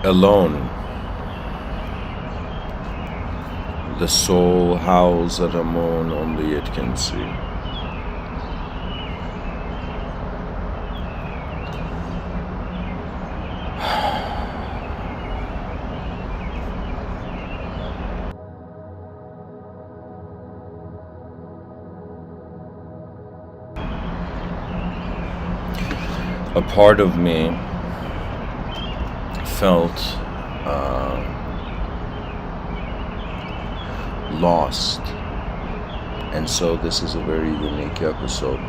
Alone, the soul howls at a moan only it can see. A part of me felt lost, and so this is a very unique episode.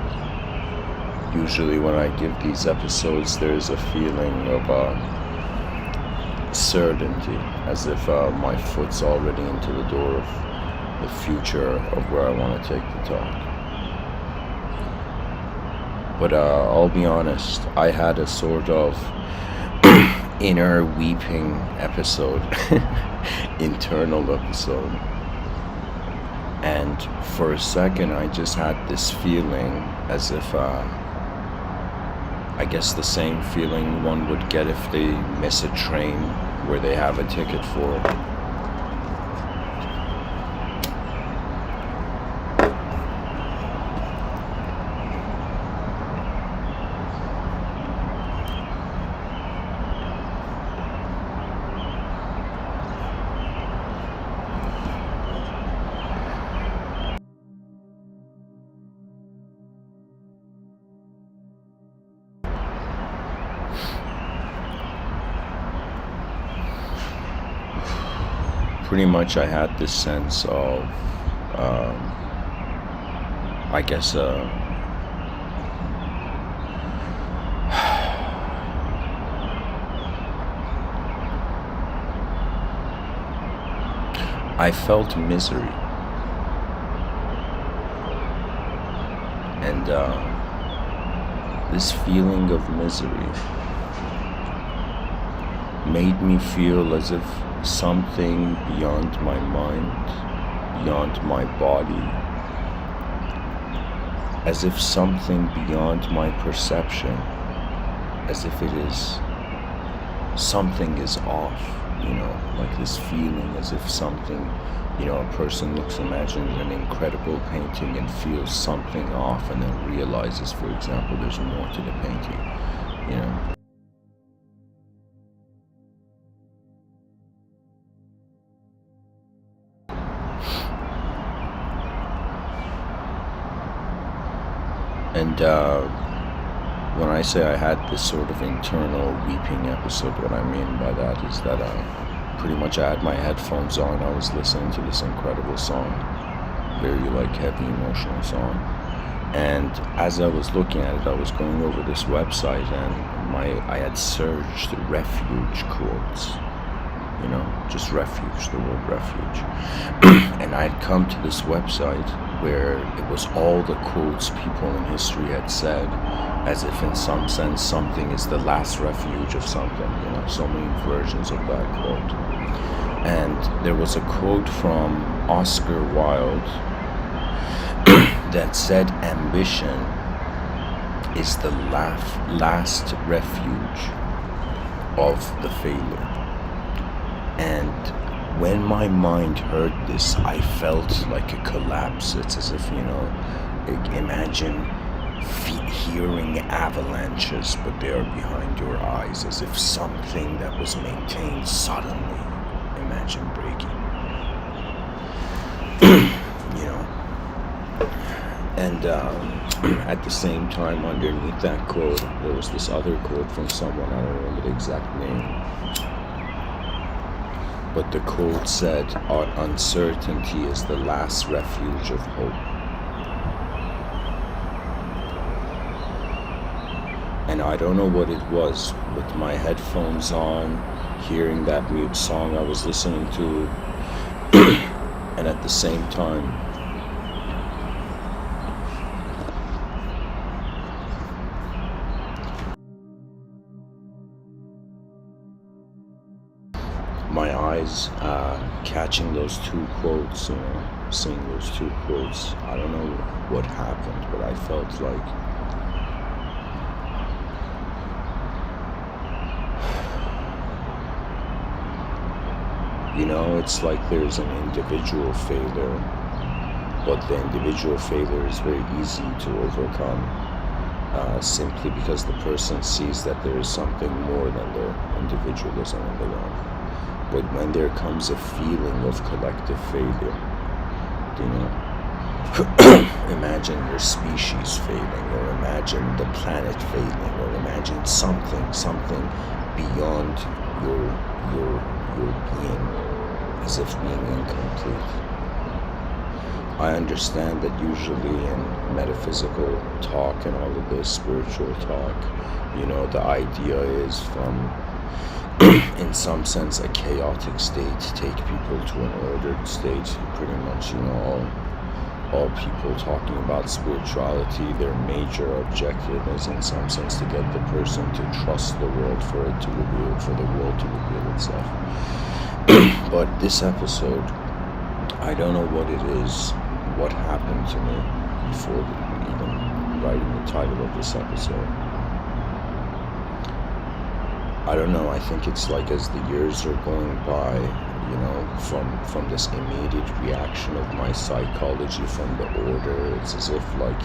Usually when I give these episodes, there's a feeling of certainty, as if my foot's already into the door of the future of where I want to take the talk. But I'll be honest, I had a sort of inner weeping episode, internal episode. And for a second, I just had this feeling as if, I guess the same feeling one would get if they miss a train where they have a ticket for. Pretty much I had this sense of, I guess, I felt misery. And this feeling of misery made me feel as if something beyond my mind, beyond my body, as if something beyond my perception, as if something is off, like this feeling as if something, a person imagines an incredible painting and feels something off and then realizes, for example, there's more to the painting, And when I say I had this sort of internal weeping episode, what I mean by that is that pretty much I had my headphones on. I was listening to this incredible song, very heavy emotional song. And as I was looking at it, I was going over this website, and I had searched refuge quotes, just refuge, the word refuge. And I had come to this website where it was all the quotes people in history had said, as if in some sense something is the last refuge of something, so many versions of that quote. And there was a quote from Oscar Wilde that said, ambition is the last refuge of the failure. And when my mind heard this, I felt like a collapse. It's as if, imagine hearing avalanches, but they are behind your eyes, as if something that was maintained suddenly, imagine breaking. And at the same time, underneath that quote, there was this other quote from someone, I don't remember the exact name. But the quote said, our uncertainty is the last refuge of hope. And I don't know what it was, with my headphones on, hearing that mute song I was listening to, and at the same time, my eyes catching those two quotes, seeing those two quotes. I don't know what happened, but I felt like It's like there's an individual failure, but the individual failure is very easy to overcome, simply because the person sees that there is something more than their individualism in their own. But when there comes a feeling of collective failure, you know, imagine your species failing, or imagine the planet failing, or imagine something beyond your your being, as if being incomplete. I understand that usually in metaphysical talk and all of this spiritual talk, the idea is from, in some sense, a chaotic state, take people to an ordered state. Pretty much, all people talking about spirituality, their major objective is, in some sense, to get the person to trust the world for the world to reveal itself. But this episode, I don't know what it is, what happened to me before even writing the title of this episode. I don't know, I think it's like as the years are going by, from this immediate reaction of my psychology from the order, it's as if like,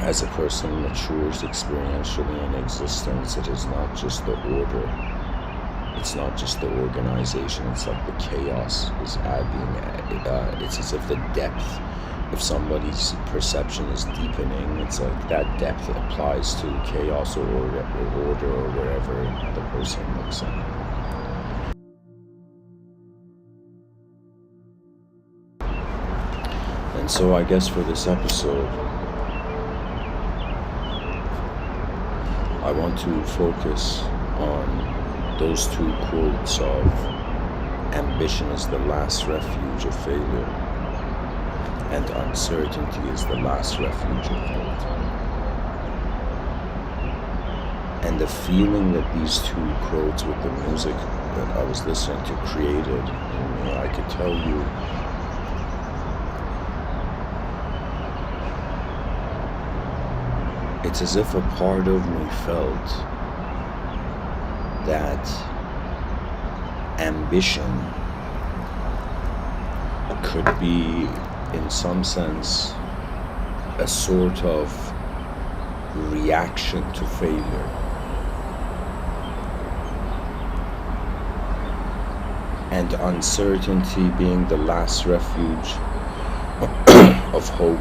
as a person matures experientially in existence, it is not just the order, it's not just the organization, it's like the chaos is it's as if the depth of somebody's perception is deepening. It's like that depth applies to chaos or order or wherever the person looks at. And so I guess for this episode, I want to focus on those two quotes of ambition is the last refuge of failure and uncertainty is the last refuge of faith. And the feeling that these two quotes with the music that I was listening to created in me, I could tell you, it's as if a part of me felt that ambition could be, in some sense, a sort of reaction to failure. And uncertainty being the last refuge of hope.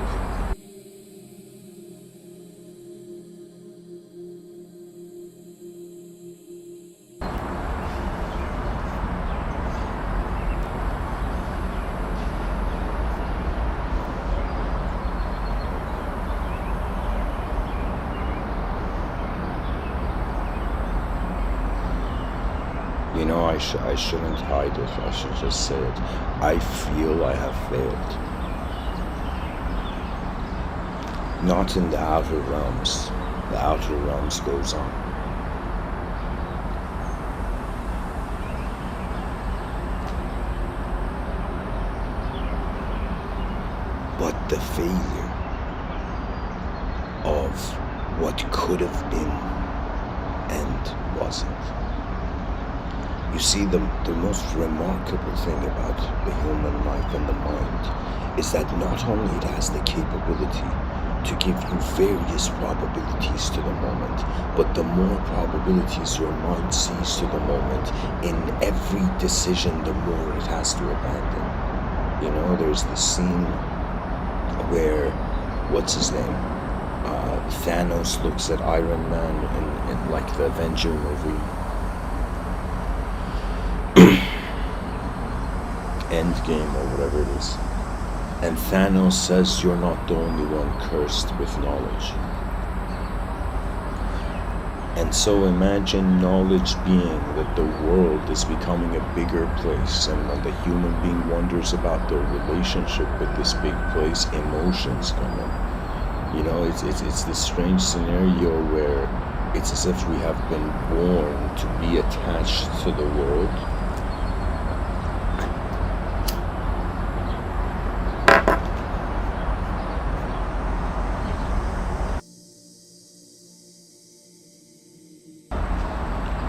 I shouldn't hide it, I should just say it. I feel I have failed. Not in the outer realms. The outer realms goes on. But the failure of what could have been and wasn't. You see, the most remarkable thing about the human life and the mind is that not only it has the capability to give you various probabilities to the moment, but the more probabilities your mind sees to the moment, in every decision, the more it has to abandon. There's this scene where, what's his name? Thanos looks at Iron Man in like the Avenger movie. Endgame or whatever it is. And Thanos says, "You're not the only one cursed with knowledge." And so imagine knowledge being that the world is becoming a bigger place, and when the human being wonders about their relationship with this big place, emotions come in. It's this strange scenario where it's as if we have been born to be attached to the world,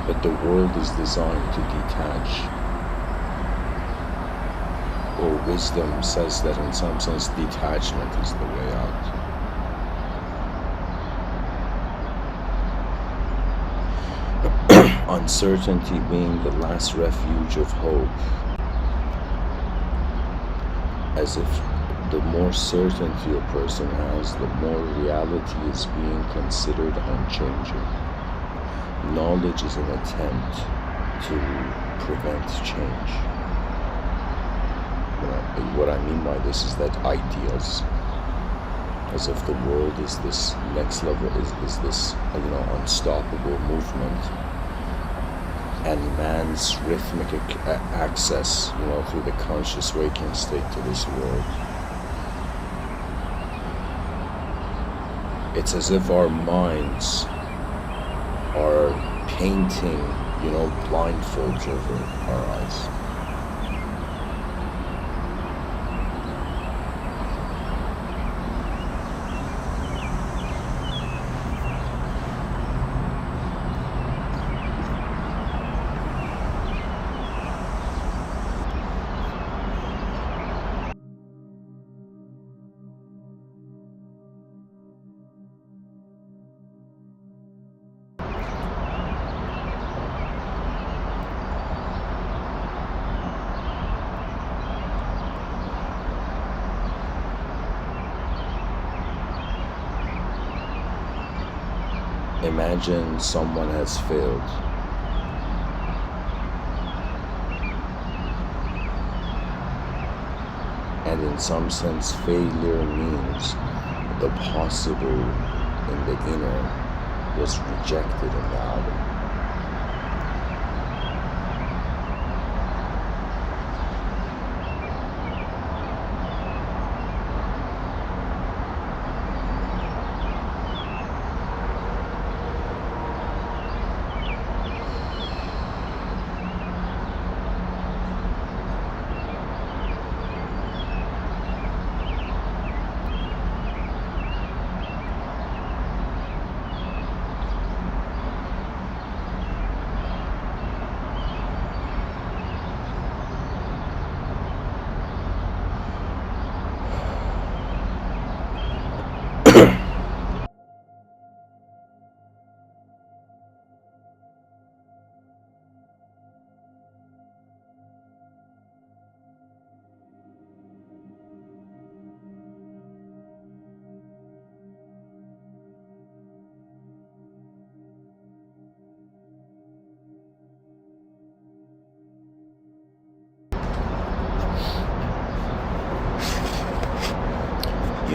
but the world is designed to detach or wisdom says that in some sense detachment is the way out. Uncertainty being the last refuge of hope, as if the more certainty a person has, the more reality is being considered unchanging. Knowledge is an attempt to prevent change. What I mean by this is that ideas, as if the world is this next level, is this unstoppable movement, and man's rhythmic access, through the conscious waking state to this world. It's as if our minds are painting, blindfolds over our eyes. Imagine someone has failed. And in some sense, failure means the possible in the inner was rejected in the outer.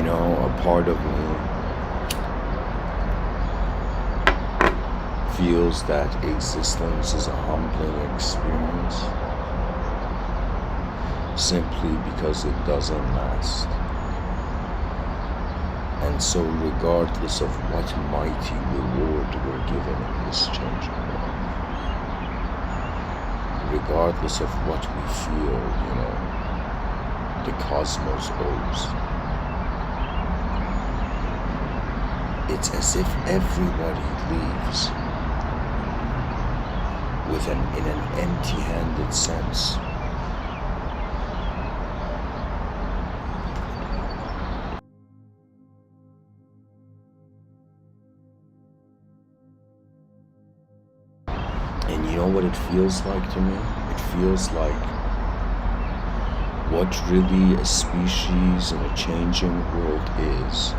A part of me feels that existence is a humbling experience simply because it doesn't last. And so regardless of what mighty reward we're given in this changing world, regardless of what we feel, the cosmos owes, it's as if everybody leaves in an empty-handed sense. And you know what it feels like to me? It feels like what really a species in a changing world is.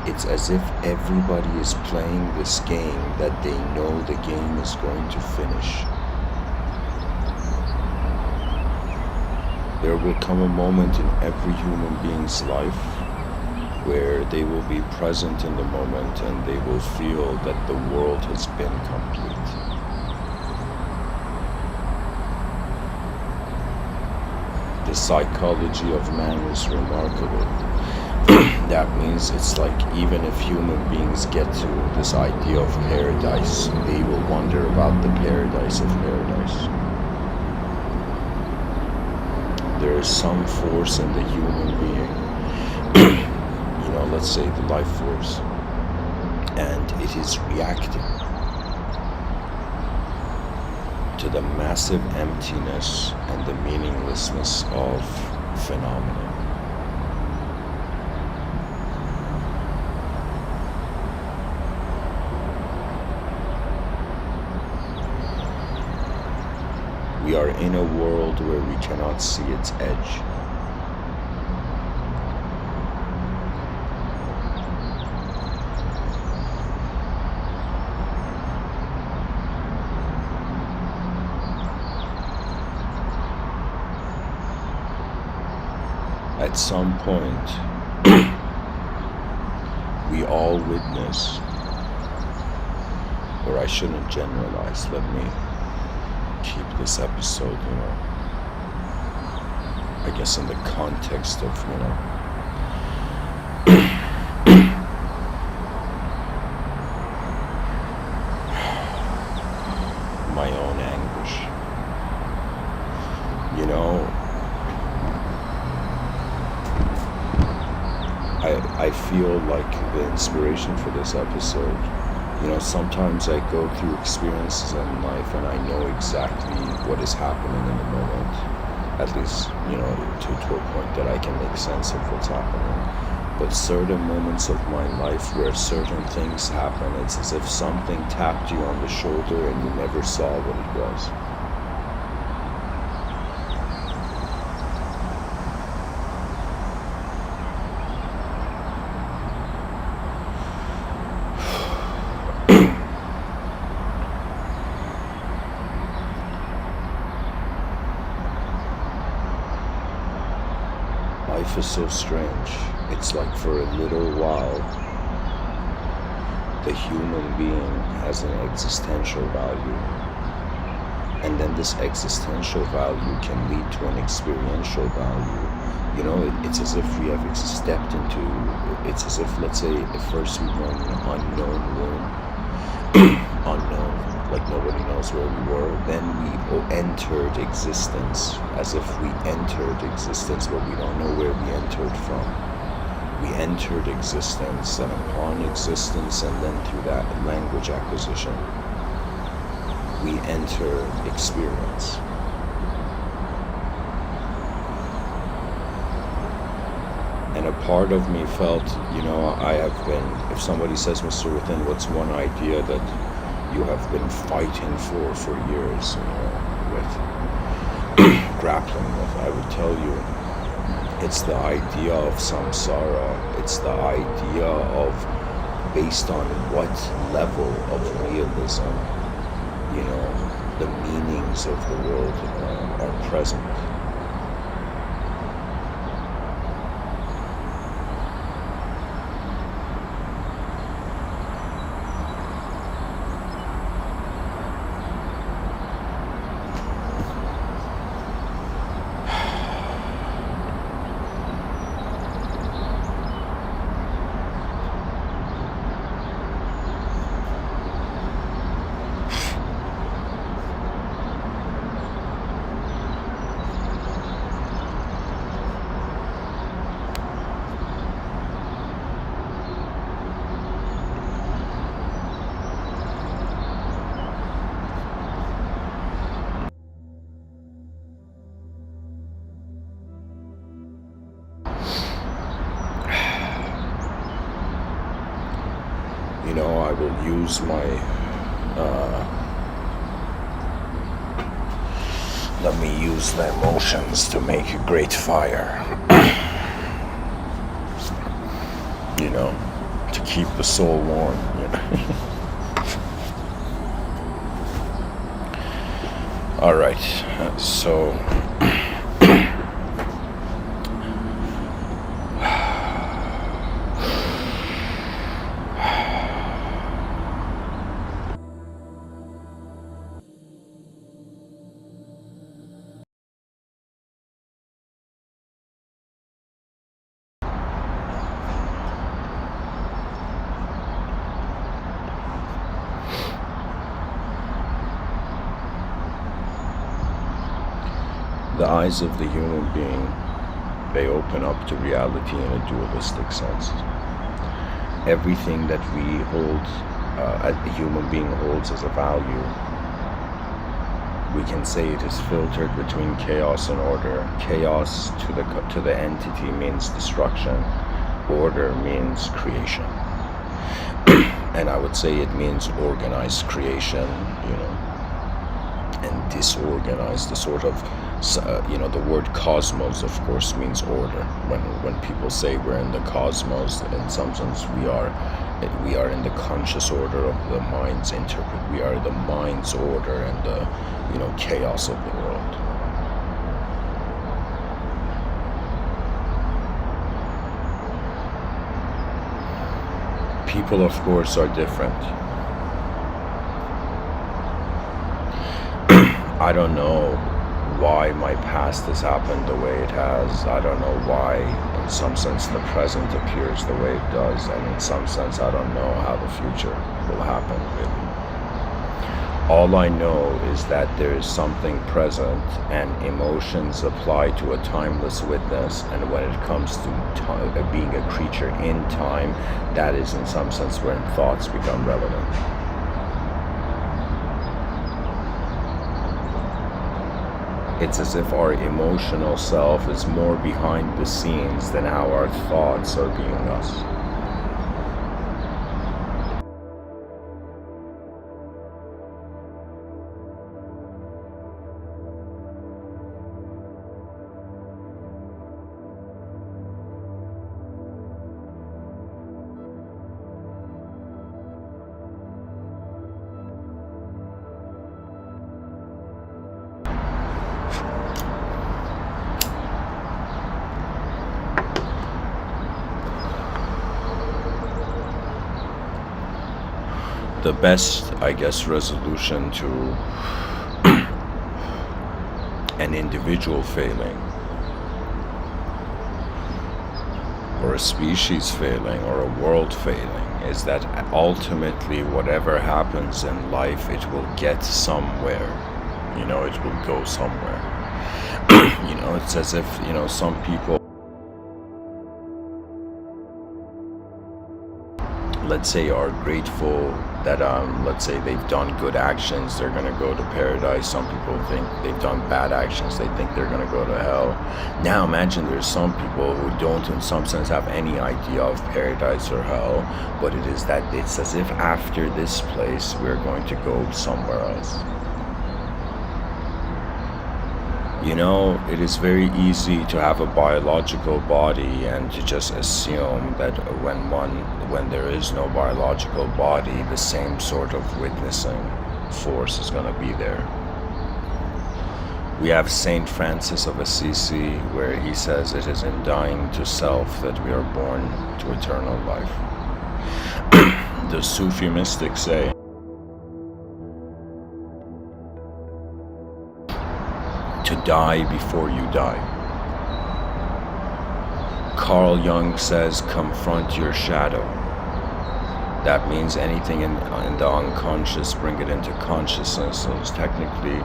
It's as if everybody is playing this game that they know the game is going to finish. There will come a moment in every human being's life where they will be present in the moment and they will feel that the world has been complete. The psychology of man is remarkable. That means it's like even if human beings get to this idea of paradise, they will wonder about the paradise of paradise. There is some force in the human being, let's say the life force, and it is reacting to the massive emptiness and the meaninglessness of phenomenon. We are in a world where we cannot see its edge. At some point, we all witness, or I shouldn't generalize, let me keep this episode, I guess in the context of, my own anguish. I feel like the inspiration for this episode, sometimes I go through experiences in life and I know exactly what is happening in the moment, at least, to a point that I can make sense of what's happening. But certain moments of my life where certain things happen, it's as if something tapped you on the shoulder and you never saw what it was. Life is so strange. It's like for a little while, the human being has an existential value. And then this existential value can lead to an experiential value. It's as if we have stepped into, it's as if, let's say, at first we were in an unknown room, unknown, like nobody knows where we were. Then we entered existence, as if we entered existence, but we don't know where we entered from. We entered existence, and upon existence, and then through that language acquisition, we enter experience. And a part of me felt, I have been, if somebody says, Mr. Within, what's one idea that you have been fighting for years, with grappling with, I would tell you, it's the idea of samsara. It's the idea of based on what level of realism, the meanings of the world are present. I will use my, let me use the emotions to make a great fire, to keep the soul warm, All right, so the eyes of the human being, they open up to reality in a dualistic sense. Everything that we hold, the human being holds as a value, we can say it is filtered between chaos and order. Chaos to the entity means destruction. Order means creation. And I would say it means organized creation, and disorganized, the sort of, the word cosmos, of course, means order. When people say we're in the cosmos, in some sense we are in the conscious order of the mind's interpret. We are the mind's order and the, chaos of the world. People, of course, are different. I don't know why my past has happened the way it has. I don't know why, in some sense, the present appears the way it does, and in some sense, I don't know how the future will happen, really. All I know is that there is something present, and emotions apply to a timeless witness, and when it comes to being a creature in time, that is, in some sense, when thoughts become relevant. It's as if our emotional self is more behind the scenes than how our thoughts are being us. The best, I guess, resolution to an individual failing, or a species failing, or a world failing, is that ultimately whatever happens in life, it will get somewhere. It will go somewhere. It's as if, some people, let's say, are grateful that let's say they've done good actions, they're going to go to paradise. Some people think they've done bad actions, they think they're going to go to hell. Now imagine there's some people who don't in some sense have any idea of paradise or hell, but it is that it's as if after this place we're going to go somewhere else. It is very easy to have a biological body and to just assume that when there is no biological body, the same sort of witnessing force is going to be there. We have Saint Francis of Assisi, where he says it is in dying to self that we are born to eternal life. The Sufi mystics say, to die before you die. Carl Jung says, confront your shadow. That means anything in the unconscious, bring it into consciousness. So it's technically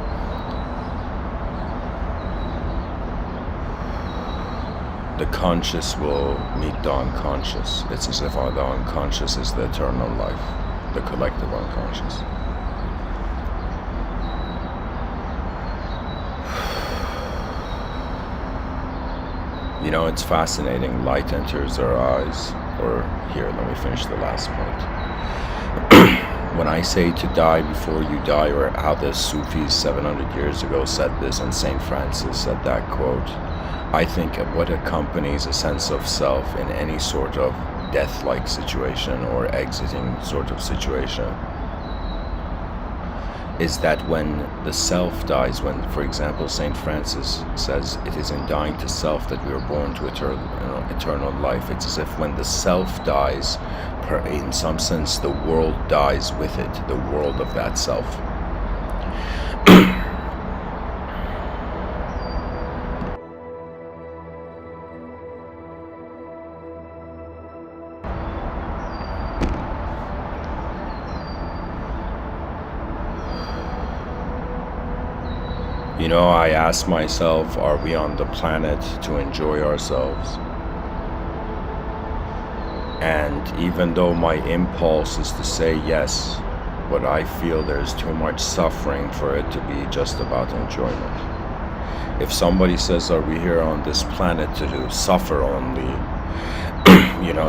the conscious will meet the unconscious. It's as if the unconscious is the eternal life, the collective unconscious. It's fascinating. Light enters our eyes. Or here, let me finish the last point. When I say to die before you die, or how the Sufis 700 years ago said this, and Saint Francis said that quote, I think what accompanies a sense of self in any sort of death-like situation or exiting sort of situation is that when the self dies, when, for example, Saint Francis says it is in dying to self that we are born to eternal life. It's as if when the self dies, in some sense, the world dies with it, the world of that self. I ask myself, are we on the planet to enjoy ourselves? And even though my impulse is to say yes, but I feel there's too much suffering for it to be just about enjoyment. If somebody says, are we here on this planet to do suffer only?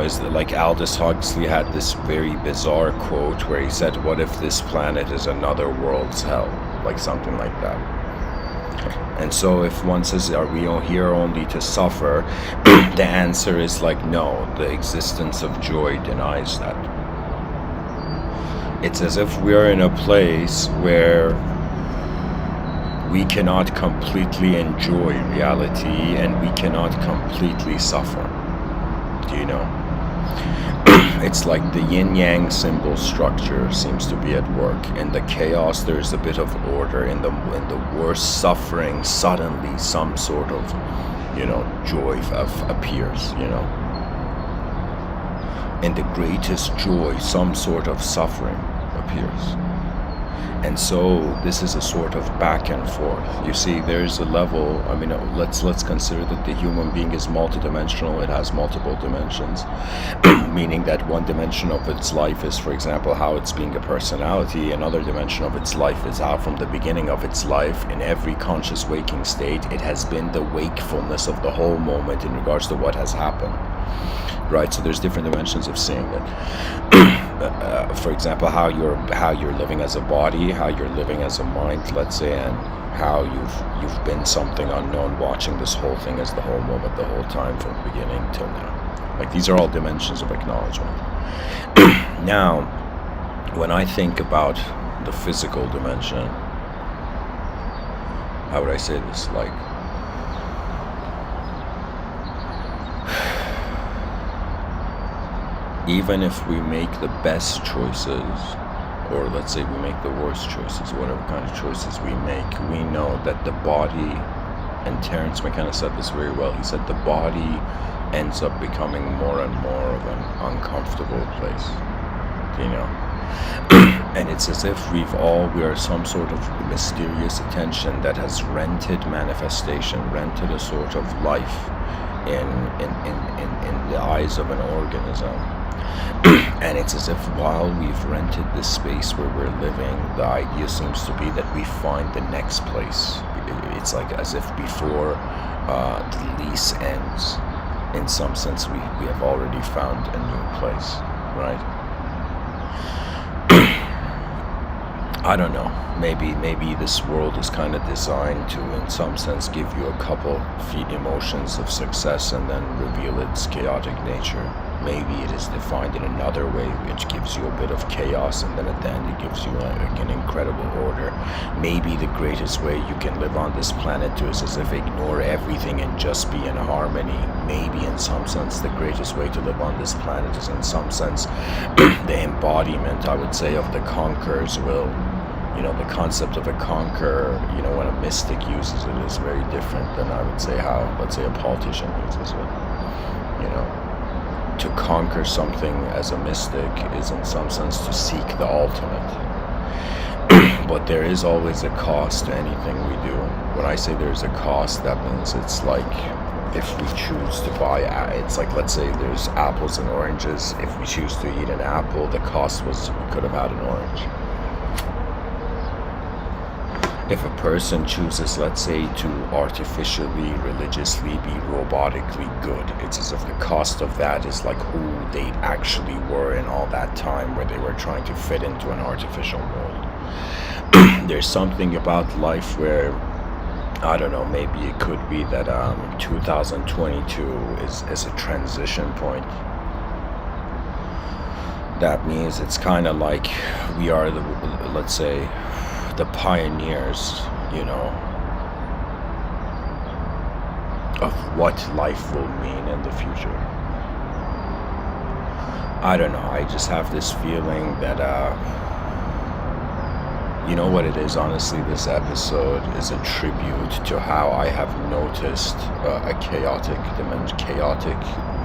Is like Aldous Huxley had this very bizarre quote where he said, what if this planet is another world's hell? Like something like that. And so if one says, are we here only to suffer? The answer is like, no, the existence of joy denies that. It's as if we're in a place where we cannot completely enjoy reality and we cannot completely suffer. Do you know? It's like the yin-yang symbol structure seems to be at work. In the chaos, there's a bit of order. In the worst suffering, suddenly some sort of, joy appears. In the greatest joy, some sort of suffering appears. And so this is a sort of back and forth. You see, there's a level, let's consider that the human being is multidimensional. It has multiple dimensions, meaning that one dimension of its life is, for example, how it's being a personality. Another dimension of its life is how from the beginning of its life, in every conscious waking state, it has been the wakefulness of the whole moment in regards to what has happened. Right, so there's different dimensions of seeing it. For example, how you're living as a body, how you're living as a mind, let's say, and how you've been something unknown, watching this whole thing as the whole moment, the whole time from the beginning till now. Like these are all dimensions of acknowledgement. Now, when I think about the physical dimension, how would I say this? Like, even if we make the best choices, or let's say we make the worst choices, whatever kind of choices we make, we know that the body, and Terence McKenna said this very well, he said the body ends up becoming more and more of an uncomfortable place, and it's as if we are some sort of mysterious attention that has rented manifestation, rented a sort of life in the eyes of an organism. And it's as if while we've rented this space where we're living, the idea seems to be that we find the next place. It's like as if before the lease ends, in some sense we have already found a new place, right? I don't know, maybe this world is kind of designed to, in some sense, give you a couple emotions of success and then reveal its chaotic nature. Maybe it is defined in another way, which gives you a bit of chaos, and then at the end it gives you an incredible order. Maybe the greatest way you can live on this planet too is as if ignore everything and just be in harmony. Maybe in some sense the greatest way to live on this planet is in some sense the embodiment, I would say, of the conqueror's will. The concept of a conqueror, when a mystic uses it, is very different than, I would say, how, let's say, a politician uses it. To conquer something as a mystic is in some sense to seek the ultimate. But there is always a cost to anything we do. When I say there's a cost, that means it's like if we choose to buy, it's like, let's say there's apples and oranges. If we choose to eat an apple, the cost was we could have had an orange. If a person chooses, let's say, to artificially, religiously be robotically good, it's as if the cost of that is like who they actually were in all that time where they were trying to fit into an artificial mold. There's something about life where, I don't know, maybe it could be that 2022 is a transition point. That means it's kind of like we are, let's say, the pioneers, of what life will mean in the future. I don't know, I just have this feeling that, you know what it is, honestly, this episode is a tribute to how I have noticed a chaotic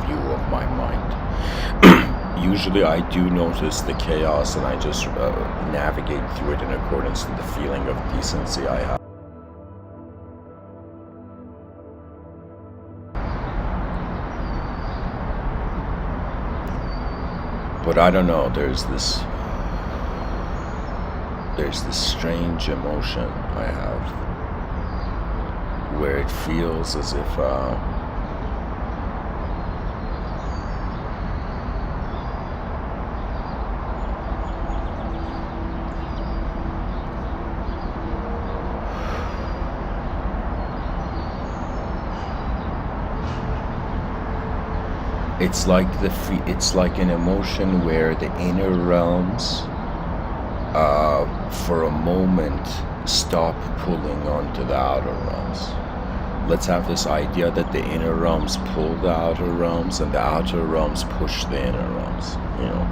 view of my mind. Usually I do notice the chaos and I just navigate through it in accordance to the feeling of decency I have. But I don't know, there's this there's this strange emotion I have where it feels as if it's like an emotion where the inner realms for a moment stop pulling onto the outer realms. Let's have this idea that the inner realms pull the outer realms and the outer realms push the inner realms, you know.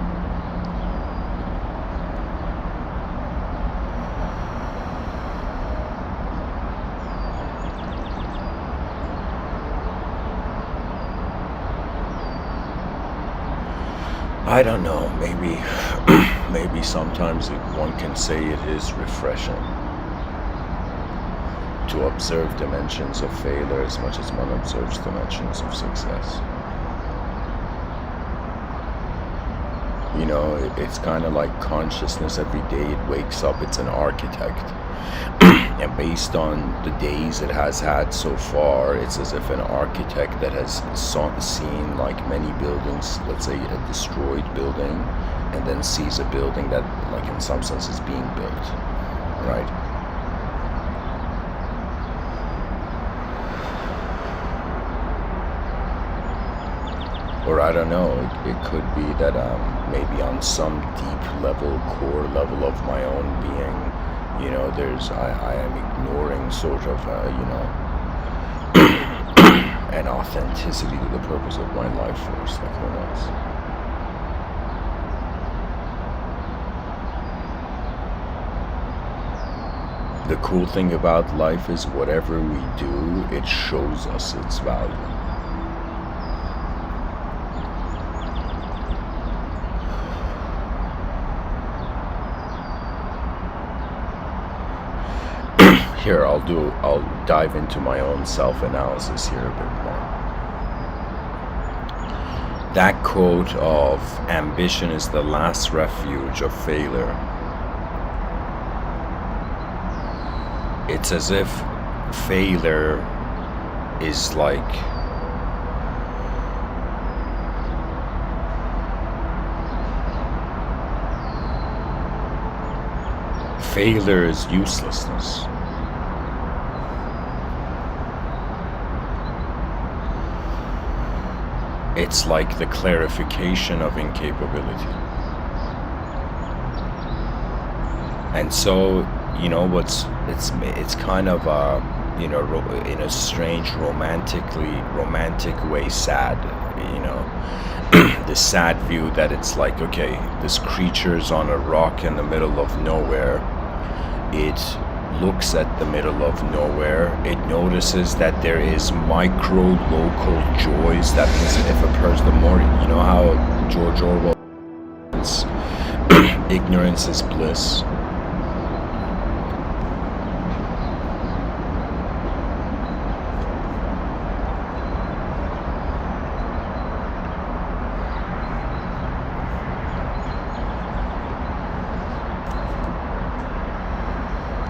I don't know, maybe maybe sometimes one can say it is refreshing to observe dimensions of failure as much as one observes dimensions of success. You know, it's kind of like consciousness. Every day it wakes up, it's an architect. And based on the days it has had so far, it's as if an architect that has seen like many buildings, let's say a destroyed building, and then sees a building that, like, in some sense is being built, right? Or I don't know, it could be that maybe on some deep level, core level of my own being, you know, I am ignoring sort of, you know, an authenticity to the purpose of my life force, like who knows. The cool thing about life is whatever we do, it shows us its value. Here, I'll dive into my own self-analysis here a bit more. That quote of ambition is the last refuge of failure. It's as if failure is like failure is uselessness. It's like the clarification of incapability. And so, you know, it's kind of you know, in a strange romantic way sad, you know. This sad view that it's like, okay, this creature's on a rock in the middle of nowhere. It looks at the middle of nowhere. It notices that there is micro local joys. That means that if a person, the more, you know how George Orwell says, ignorance is bliss.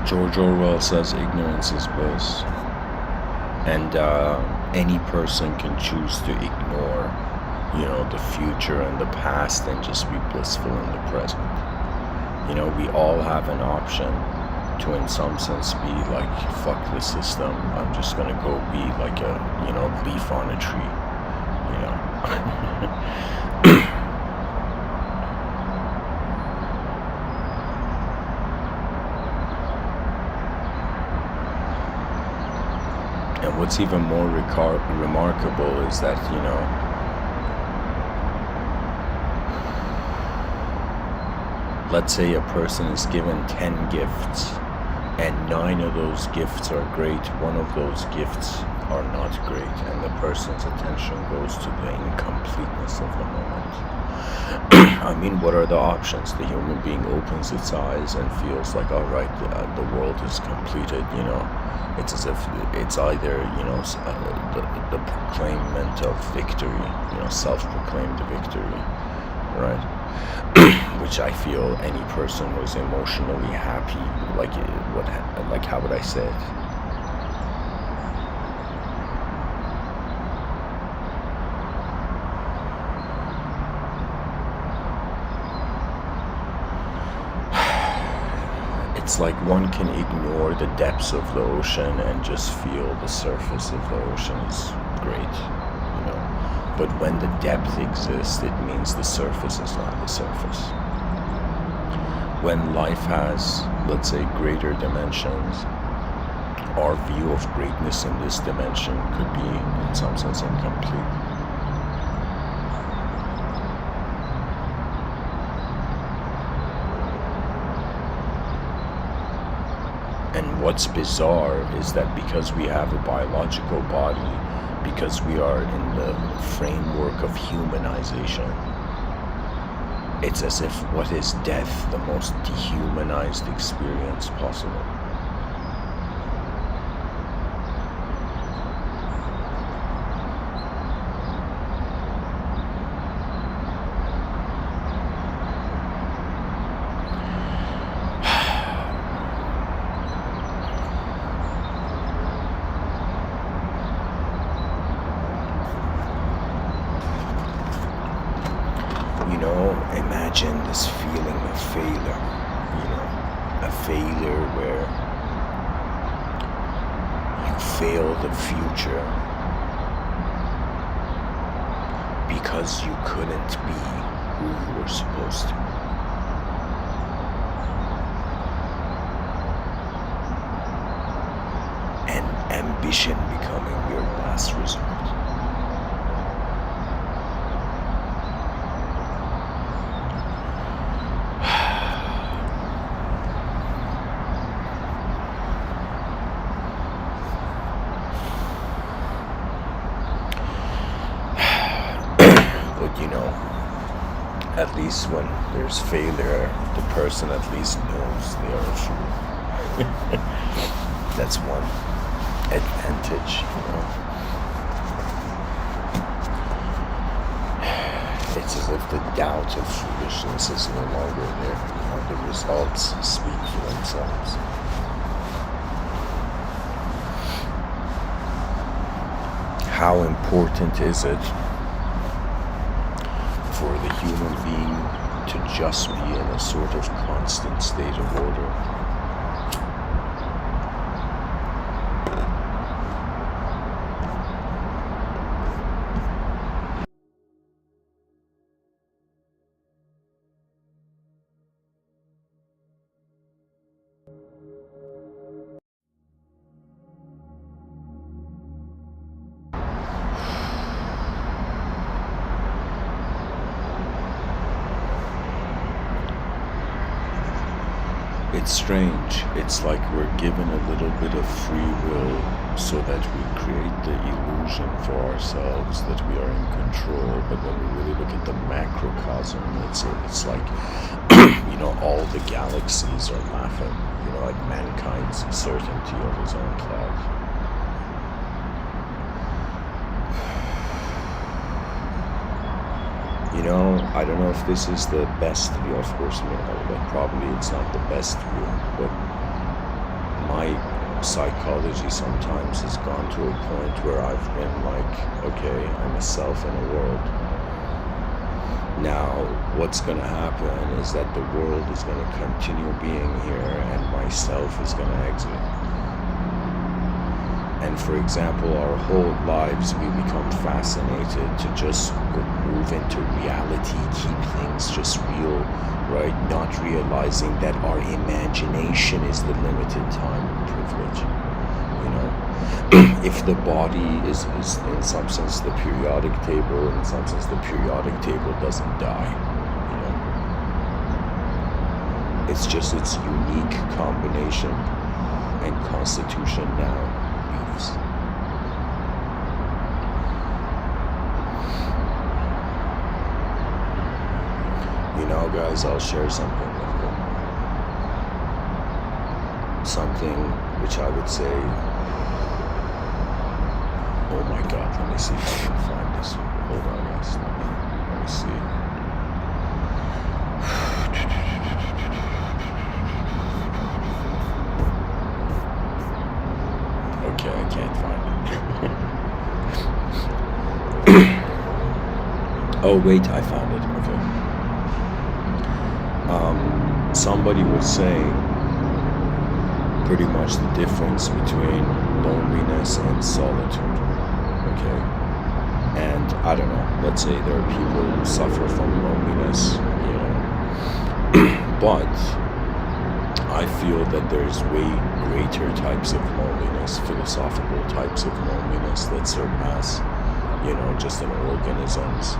George Orwell says ignorance is bliss, and any person can choose to ignore, you know, the future and the past and just be blissful in the present. You know, we all have an option to, in some sense, be like, fuck the system, I'm just gonna go be like a, you know, leaf on a tree, you know. And what's even more remarkable is that, you know, let's say a person is given 10 gifts and 9 of those gifts are great, one of those gifts are not great, and the person's attention goes to the incompleteness of the moment. I mean, what are the options? The human being opens its eyes and feels like, all right, the world is completed, you know. It's as if it's either, you know, the proclaimment of victory, you know, self-proclaimed victory, right? which I feel any person who's emotionally happy, like how would I say it? It's like one can ignore the depths of the ocean and just feel the surface of the ocean is great, you know. But when the depth exists, it means the surface is not the surface. When life has, let's say, greater dimensions, our view of greatness in this dimension could be, in some sense, incomplete. And what's bizarre is that because we have a biological body, because we are in the framework of humanization, it's as if what is death, the most dehumanized experience possible. Imagine this feeling of failure, a failure where you fail the future because you couldn't be who you were supposed to. And ambition becoming your last resort. At least when there's failure, the person at least knows they are a fool. That's one advantage, It's as if the doubt of foolishness is no longer there. The results speak for themselves. How important is it for the human being to just be in a sort of constant state of order? It's strange. It's like we're given a little bit of free will so that we create the illusion for ourselves that we are in control. But when we really look at the macrocosm, it's like, all the galaxies are laughing, like mankind's certainty of his own cloud. I don't know if this is the best view, of course, probably it's not the best view, but my psychology sometimes has gone to a point where I've been like, okay, I'm a self in a world. Now, what's going to happen is that the world is going to continue being here and myself is going to exit. And for example, our whole lives we become fascinated to just move into reality, keep things just real, right? Not realizing that our imagination is the limited time privilege. If the body is in some sense the periodic table, in some sense the periodic table doesn't die. It's just its unique combination and constitution now. Guys, I'll share something with you. Something which I would say, oh my God, let me see if I can find this. Hold on, guys. Let me see. Oh wait, I found it. Okay. Somebody was saying pretty much the difference between loneliness and solitude. Okay. And I don't know, let's say there are people who suffer from loneliness, but I feel that there's way greater types of loneliness, philosophical types of loneliness that surpass, just an organism's,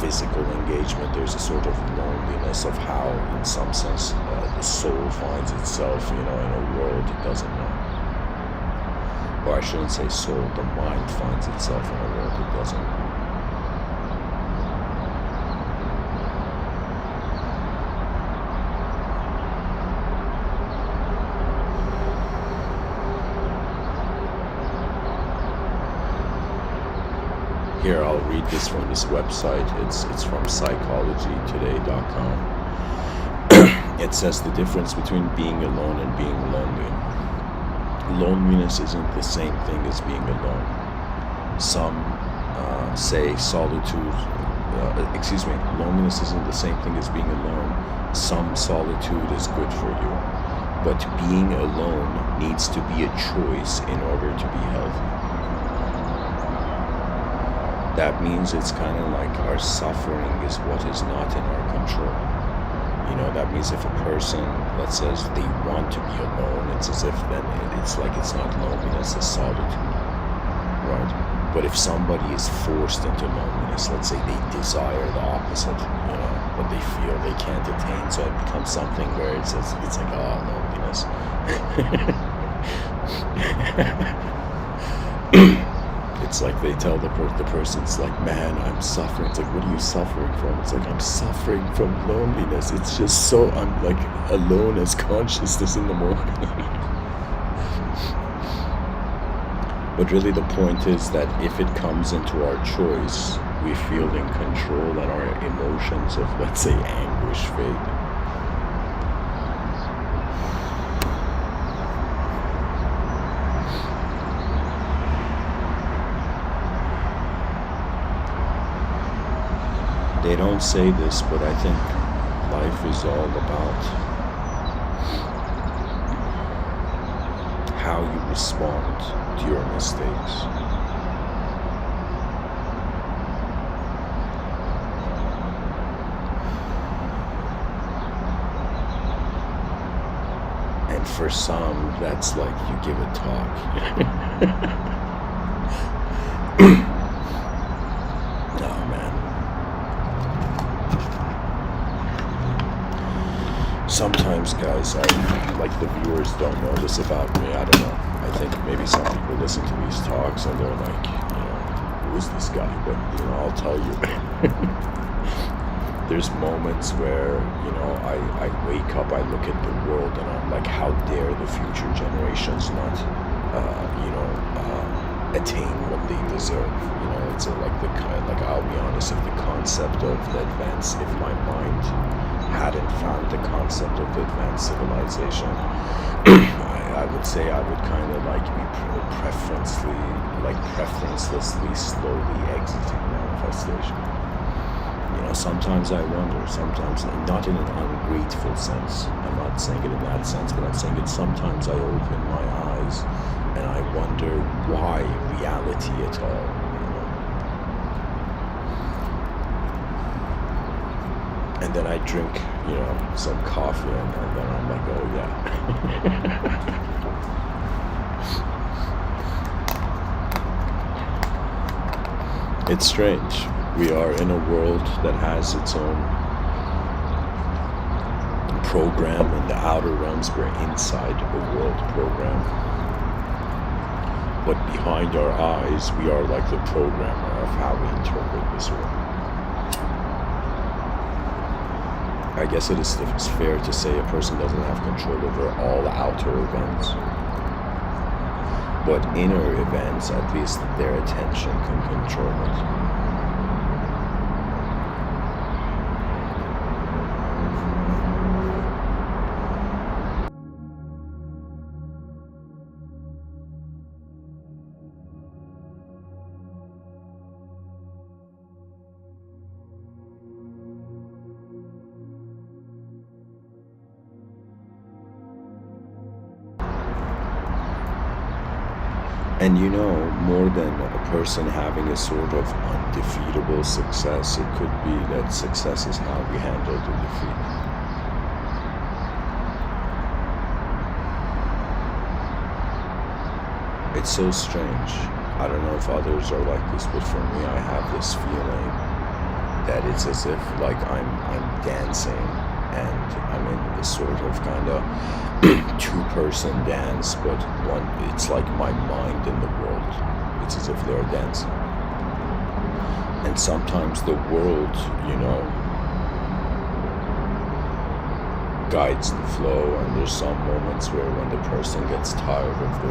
physical engagement. There's a sort of loneliness of how, in some sense, the soul finds itself, in a world it doesn't know. Or I shouldn't say soul, the mind finds itself in a world it doesn't know. Here, I'll read this from this website. It's from psychologytoday.com. It says the difference between being alone and being lonely. Loneliness isn't the same thing as being alone. Some say loneliness isn't the same thing as being alone. Some solitude is good for you. But being alone needs to be a choice in order to be healthy. That means it's kind of like our suffering is what is not in our control. That means if a person, let's say, they want to be alone, it's as if then it's like it's not loneliness, it's solitude, right? But if somebody is forced into loneliness, let's say they desire the opposite, but they feel they can't attain, so it becomes something where it's like, loneliness. It's like they tell the person, it's like, man, I'm suffering. It's like, what are you suffering from? It's like, I'm suffering from loneliness. It's just so, I'm like alone as consciousness in the morning. But really the point is that if it comes into our choice, we feel in control and our emotions of, let's say, anguish fade. They don't say this, but I think life is all about how you respond to your mistakes. And for some, that's like you give a talk. Sometimes, guys, like the viewers don't know this about me. I don't know. I think maybe some people listen to these talks and they're like, who is this guy? But, I'll tell you. There's moments where, I wake up, I look at the world and I'm like, how dare the future generations not, attain what they deserve. It's like I'll be honest, if the concept of the advance, if my mind hadn't found the concept of the advanced civilization, I would say I would kind of like be preferencelessly slowly exiting manifestation. Sometimes I wonder, sometimes not in an ungrateful sense, I'm not saying it in that sense, but I'm saying it sometimes I open my eyes and I wonder why reality at all. And then I drink, some coffee, and then I'm like, oh yeah. It's strange. We are in a world that has its own program in the outer realms. We're inside a world program. But behind our eyes, we are like the programmer of how we interpret this world. I guess it is fair to say a person doesn't have control over all outer events. But inner events, at least their attention can control it. And more than a person having a sort of undefeatable success, it could be that success is how we handle the defeat. It's so strange. I don't know if others are like this, but for me, I have this feeling that it's as if like I'm dancing and I'm in this sort of kind of two-person dance, but it's like my mind in the world. It's as if they're dancing. And sometimes the world, guides the flow, and there's some moments where when the person gets tired of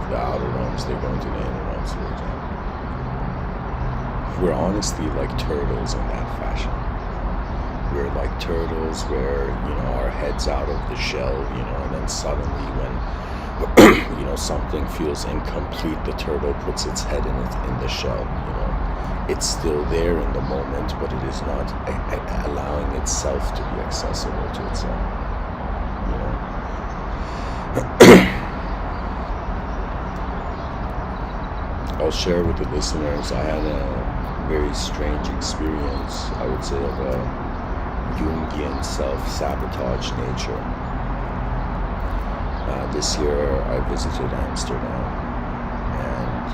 the outer realms, they go into the inner realms, for example. We're honestly like turtles in that fashion. We're like turtles where, our head's out of the shell, and then suddenly when, something feels incomplete, the turtle puts its head in the shell, It's still there in the moment, but it is not allowing itself to be accessible to itself, I'll share with the listeners, I had a very strange experience, I would say, of a Jungian self-sabotage nature. This year I visited Amsterdam, and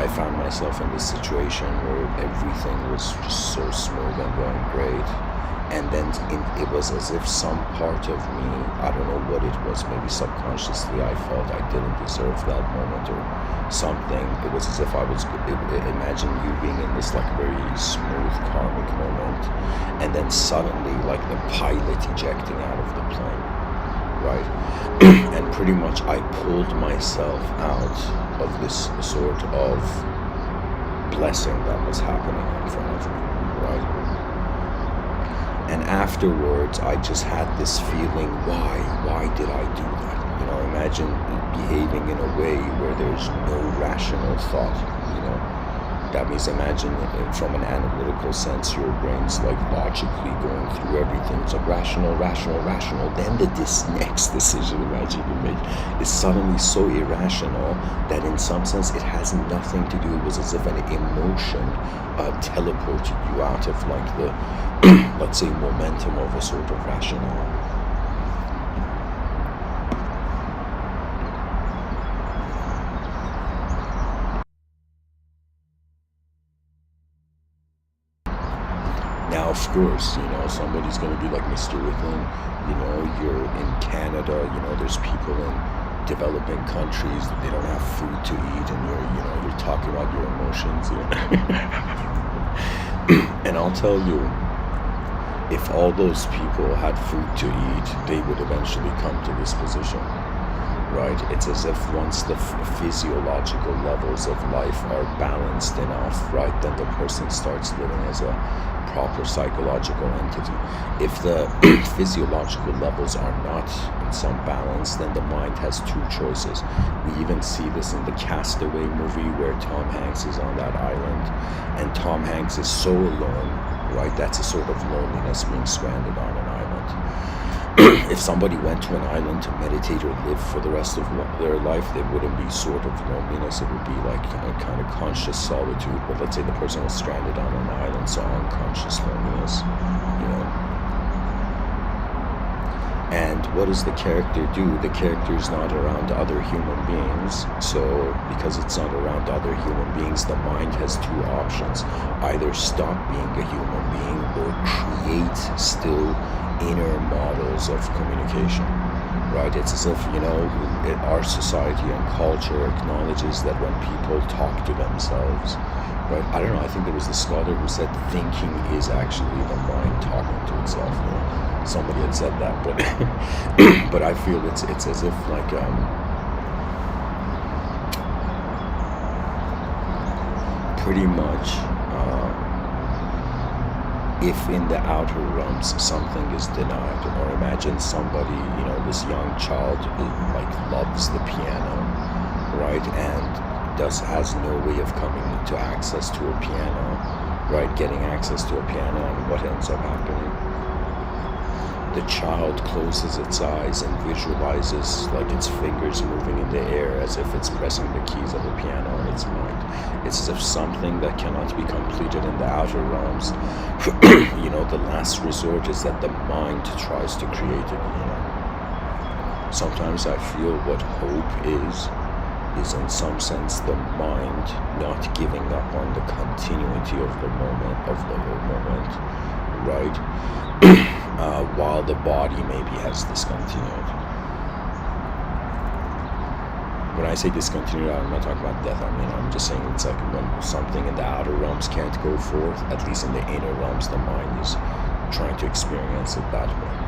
I found myself in this situation where everything was just so smooth and going great, and then it was as if some part of me, I don't know what it was, maybe subconsciously I felt I didn't deserve that moment or something. It was as if imagine you being in this like very smooth karmic moment, and then suddenly like the pilot ejecting out of the plane, right? And pretty much I pulled myself out of this sort of blessing that was happening in front of me, right? And afterwards, I just had this feeling, why did I do that? Imagine behaving in a way where there's no rational thought, That means imagine from an analytical sense, your brain's like logically going through everything. It's like rational. Then this next decision, imagine you make, is suddenly so irrational that in some sense it has nothing to do. It was as if an emotion teleported you out of like the, let's say, momentum of a sort of rationale. Now, of course, somebody's going to be like Mr.Within, you're in Canada, there's people in developing countries that they don't have food to eat, and you're talking about your emotions, And I'll tell you, if all those people had food to eat, they would eventually come to this position, right? It's as if once the physiological levels of life are balanced enough, right, then the person starts living as a proper psychological entity. If the physiological levels are not in some balance, then the mind has two choices. We even see this in the Castaway movie where Tom Hanks is on that island, and Tom Hanks is so alone, right? That's a sort of loneliness, being stranded on an island. If somebody went to an island to meditate or live for the rest of their life, there wouldn't be sort of loneliness. It would be like a kind of conscious solitude. But let's say the person was stranded on an island, so unconscious loneliness, And what does the character do? The character is not around other human beings. So because it's not around other human beings, the mind has two options. Either stop being a human being or create still inner models of communication, right? It's as if, our society and culture acknowledges that when people talk to themselves, right? I don't know, I think there was the scholar who said thinking is actually the mind talking to itself. Somebody had said that, but but I feel it's as if like pretty much if in the outer realms something is denied, or imagine somebody, this young child like loves the piano, right, and has no way of coming to access to a piano, right, getting access to a piano, and what ends up happening? The child closes its eyes and visualizes like its fingers moving in the air as if it's pressing the keys of a piano on its mind. It's as if something that cannot be completed in the outer realms, the last resort is that the mind tries to create it. Sometimes I feel what hope is in some sense the mind not giving up on the continuity of the moment, of the whole moment, right? While the body maybe has discontinued. When I say discontinued, I'm not talking about death. I'm just saying it's like when something in the outer realms can't go forth, at least in the inner realms, the mind is trying to experience it that way.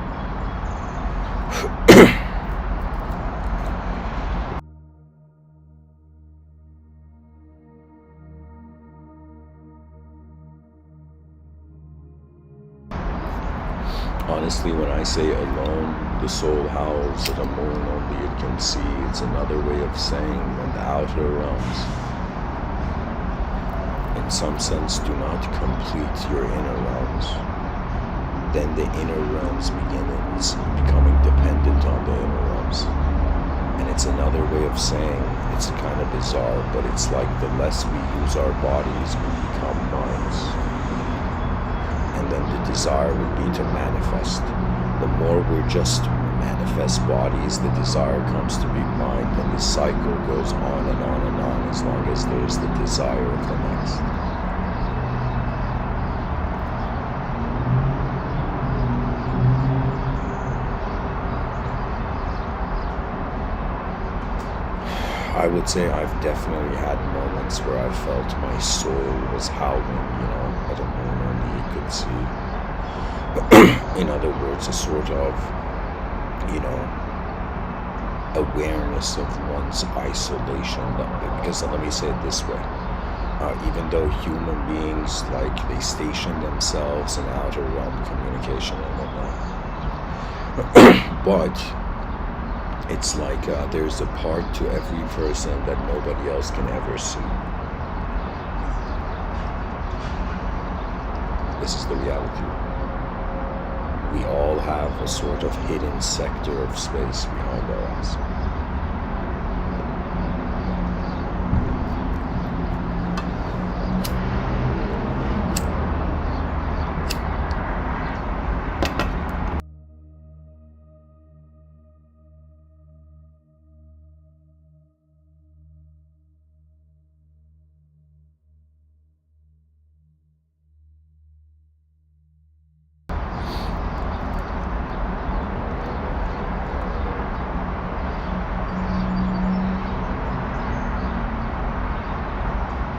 Honestly, when I say alone, the soul howls at a moon only it can see, it's another way of saying when the outer realms, in some sense, do not complete your inner realms, then the inner realms begins becoming dependent on the inner realms. And it's another way of saying, it's kind of bizarre, but it's like the less we use our bodies, we become minds. And then the desire would be to manifest. The more we're just manifest bodies, the desire comes to be mind, and the cycle goes on and on and on as long as there's the desire of the next. I would say I've definitely had moments where I felt my soul was howling, at a moon only you could see. In other words, a sort of, awareness of one's isolation. Because let me say it this way. Even though human beings, they station themselves in outer realm communication and whatnot. But it's like there's a part to every person that nobody else can ever see. This is the reality. We all have a sort of hidden sector of space behind our eyes.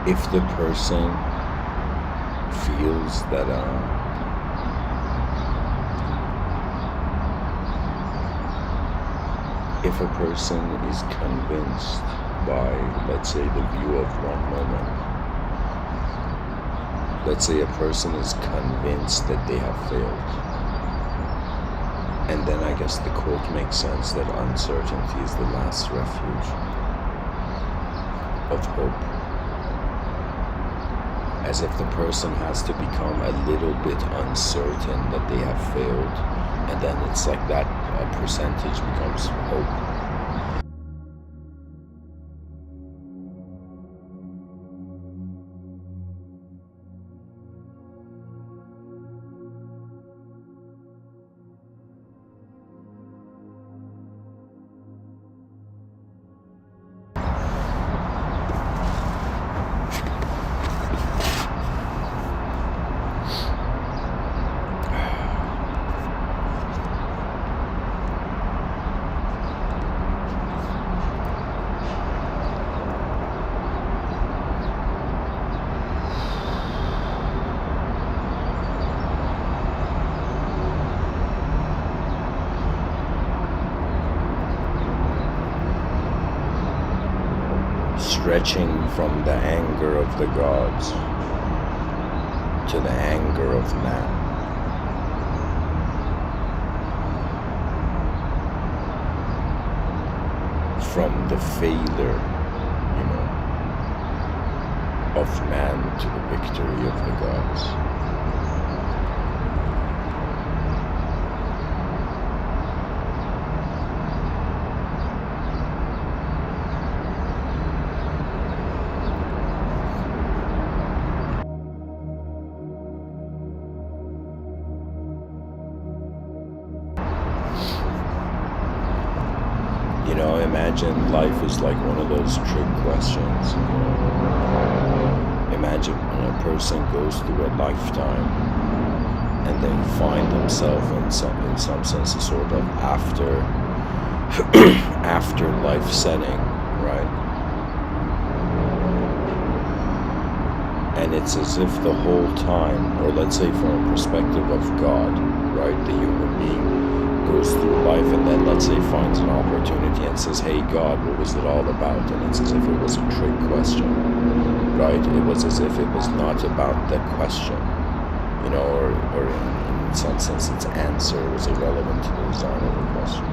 If the person feels that if a person is convinced by, let's say, the view of one moment, let's say a person is convinced that they have failed, and then I guess the quote makes sense that uncertainty is the last refuge of hope. As if the person has to become a little bit uncertain that they have failed, and then it's like that percentage becomes hope. Stretching from the anger of the gods to the anger of man. From the failure, of man to the victory of the gods. Imagine life is like one of those trick questions. Imagine when a person goes through a lifetime and they find themselves in some sense a sort of afterlife setting, right? And it's as if the whole time, or let's say from a perspective of God, right, the human being goes through life and then, let's say, finds an opportunity and says, hey God, what was it all about? And it's as if it was a trick question, right? It was as if it was not about the question, or in some sense its answer was irrelevant to the design of the question.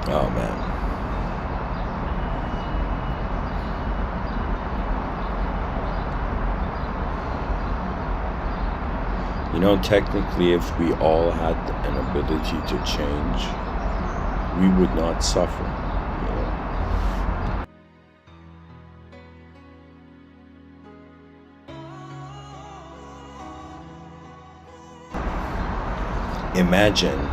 Oh man. Technically, if we all had an ability to change, we would not suffer. Imagine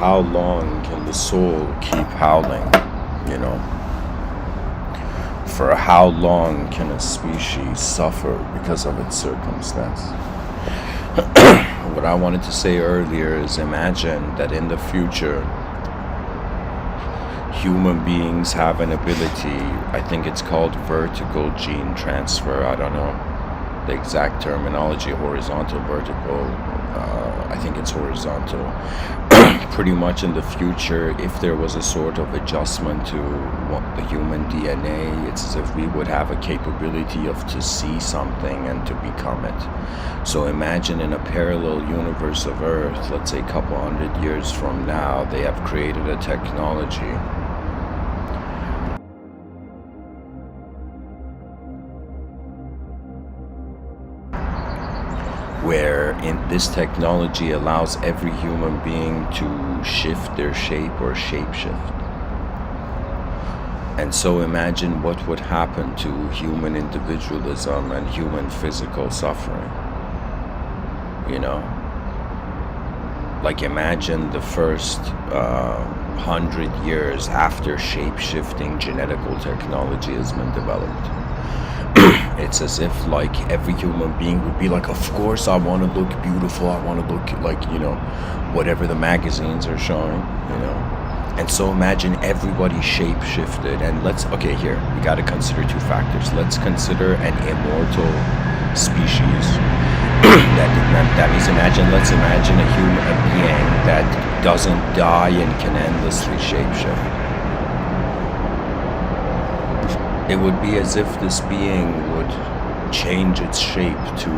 how long can the soul keep howling? You know, for how long can a species suffer because of its circumstance? What I wanted to say earlier is imagine that in the future, human beings have an ability, I think it's called vertical gene transfer, I don't know the exact terminology, horizontal, vertical, I think it's horizontal. Pretty much in the future, if there was a sort of adjustment to the human DNA, it's as if we would have a capability of to see something and to become it. So imagine in a parallel universe of Earth, let's say a couple hundred years from now, they have created a technology where this technology allows every human being to shift their shape or shapeshift. And so imagine what would happen to human individualism and human physical suffering. You know? Like imagine the first 100 years after shape-shifting genetical technology has been developed. It's as if like every human being would be like, of course I want to look beautiful, I want to look like, you know, whatever the magazines are showing, you know. And so imagine everybody shape-shifted, and okay, here, we got to consider two factors. Let's consider an immortal species. that means let's imagine a being that doesn't die and can endlessly shapeshift. It would be as if this being would change its shape to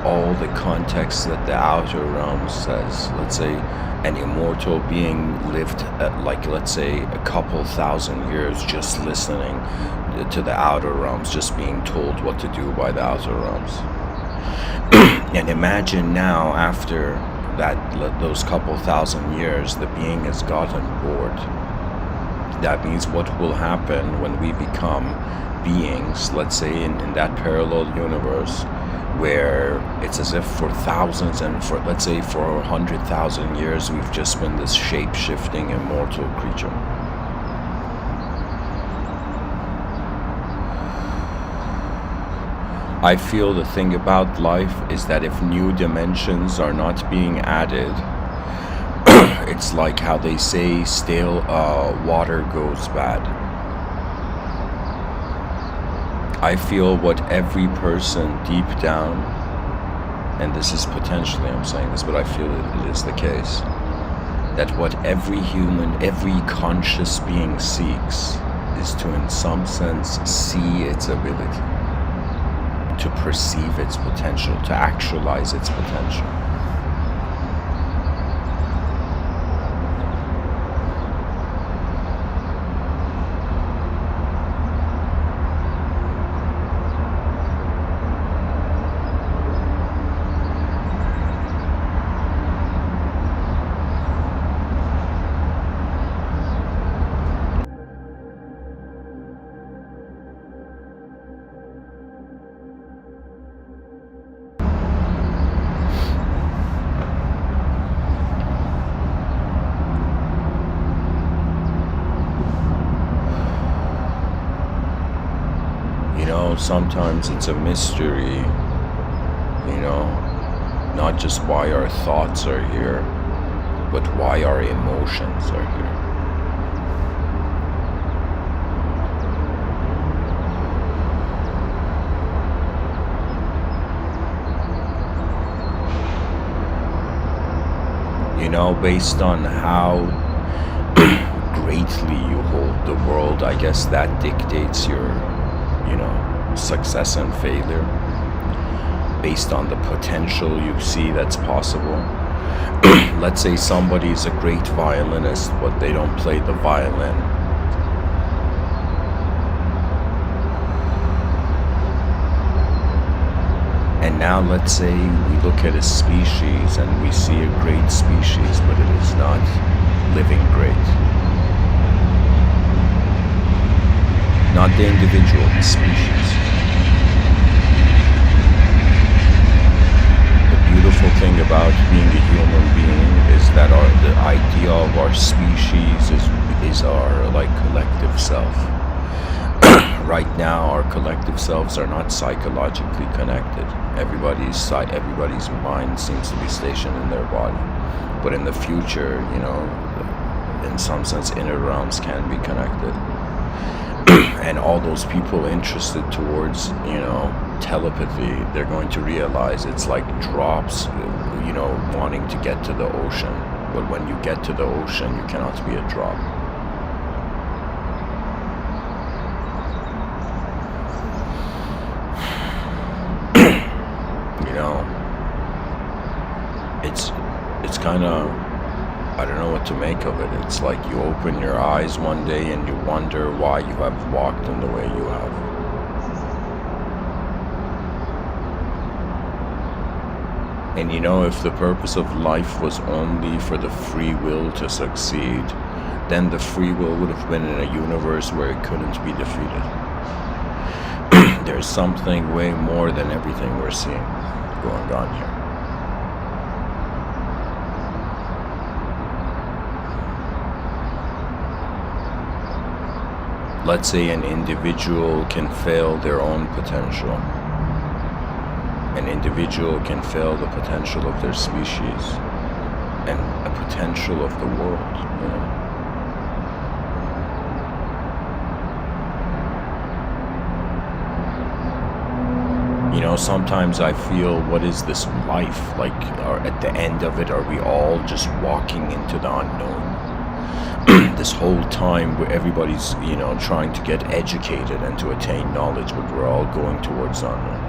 all the context that the outer realm says. Let's say an immortal being lived like, let's say, a couple thousand years just listening to the outer realms, just being told what to do by the outer realms. And imagine now, after those couple thousand years, the being has gotten bored. That means what will happen when we become beings, let's say in that parallel universe, where it's as if for thousands and let's say for 100,000 years we've just been this shape-shifting immortal creature. I feel the thing about life is that if new dimensions are not being added, it's like how they say stale water goes bad. I feel what every person deep down, and this is potentially, I'm saying this, but I feel it is the case, that what every human, every conscious being seeks is to, in some sense, see its ability, to perceive its potential, to actualize its potential. Sometimes it's a mystery, you know, not just why our thoughts are here, but why our emotions are here. You know, based on how greatly you hold the world, I guess that dictates your, you know, success and failure, based on the potential you see that's possible. Let's say somebody's a great violinist, but they don't play the violin. And now let's say we look at a species and we see a great species, but it is not living great. Not the individual, the species. beautiful thing about being a human being is that the idea of our species is our like collective self. Right now, our collective selves are not psychologically connected. Everybody's mind seems to be stationed in their body. But in the future, in some sense, inner realms can be connected. And all those people interested towards, telepathy, they're going to realize it's like drops, wanting to get to the ocean. But when you get to the ocean, you cannot be a drop. It's kind of, I don't know what to make of it. It's like you open your eyes one day and you wonder why you have walked in the way you have. And if the purpose of life was only for the free will to succeed, then the free will would have been in a universe where it couldn't be defeated. There's something way more than everything we're seeing going on here. Let's say an individual can fail their own potential. An individual can fail the potential of their species and a potential of the world, Sometimes I feel, what is this life? Like, at the end of it, are we all just walking into the unknown? This whole time where everybody's, trying to get educated and to attain knowledge, but we're all going towards the unknown.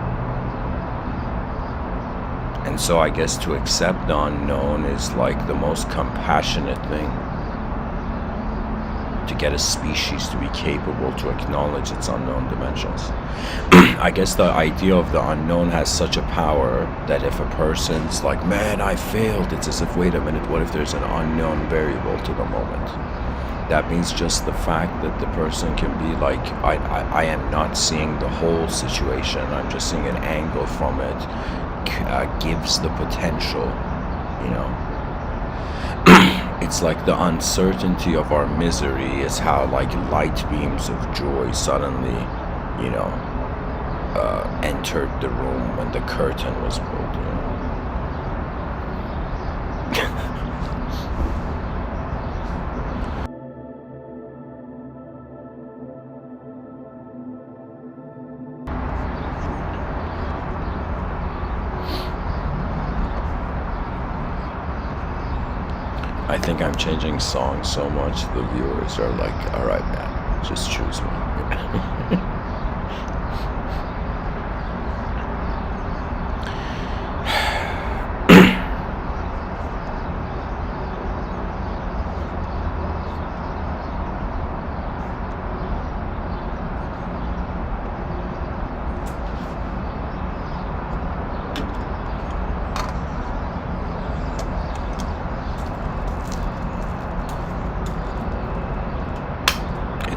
And so I guess to accept the unknown is like the most compassionate thing. To get a species to be capable to acknowledge its unknown dimensions. I guess the idea of the unknown has such a power that if a person's like, man, I failed, it's as if, wait a minute, what if there's an unknown variable to the moment? That means just the fact that the person can be like, I am not seeing the whole situation, I'm just seeing an angle from it, gives the potential, It's like the uncertainty of our misery is how like light beams of joy suddenly, entered the room when the curtain was pulled. I think I'm changing songs so much, the viewers are like, alright man, just choose me.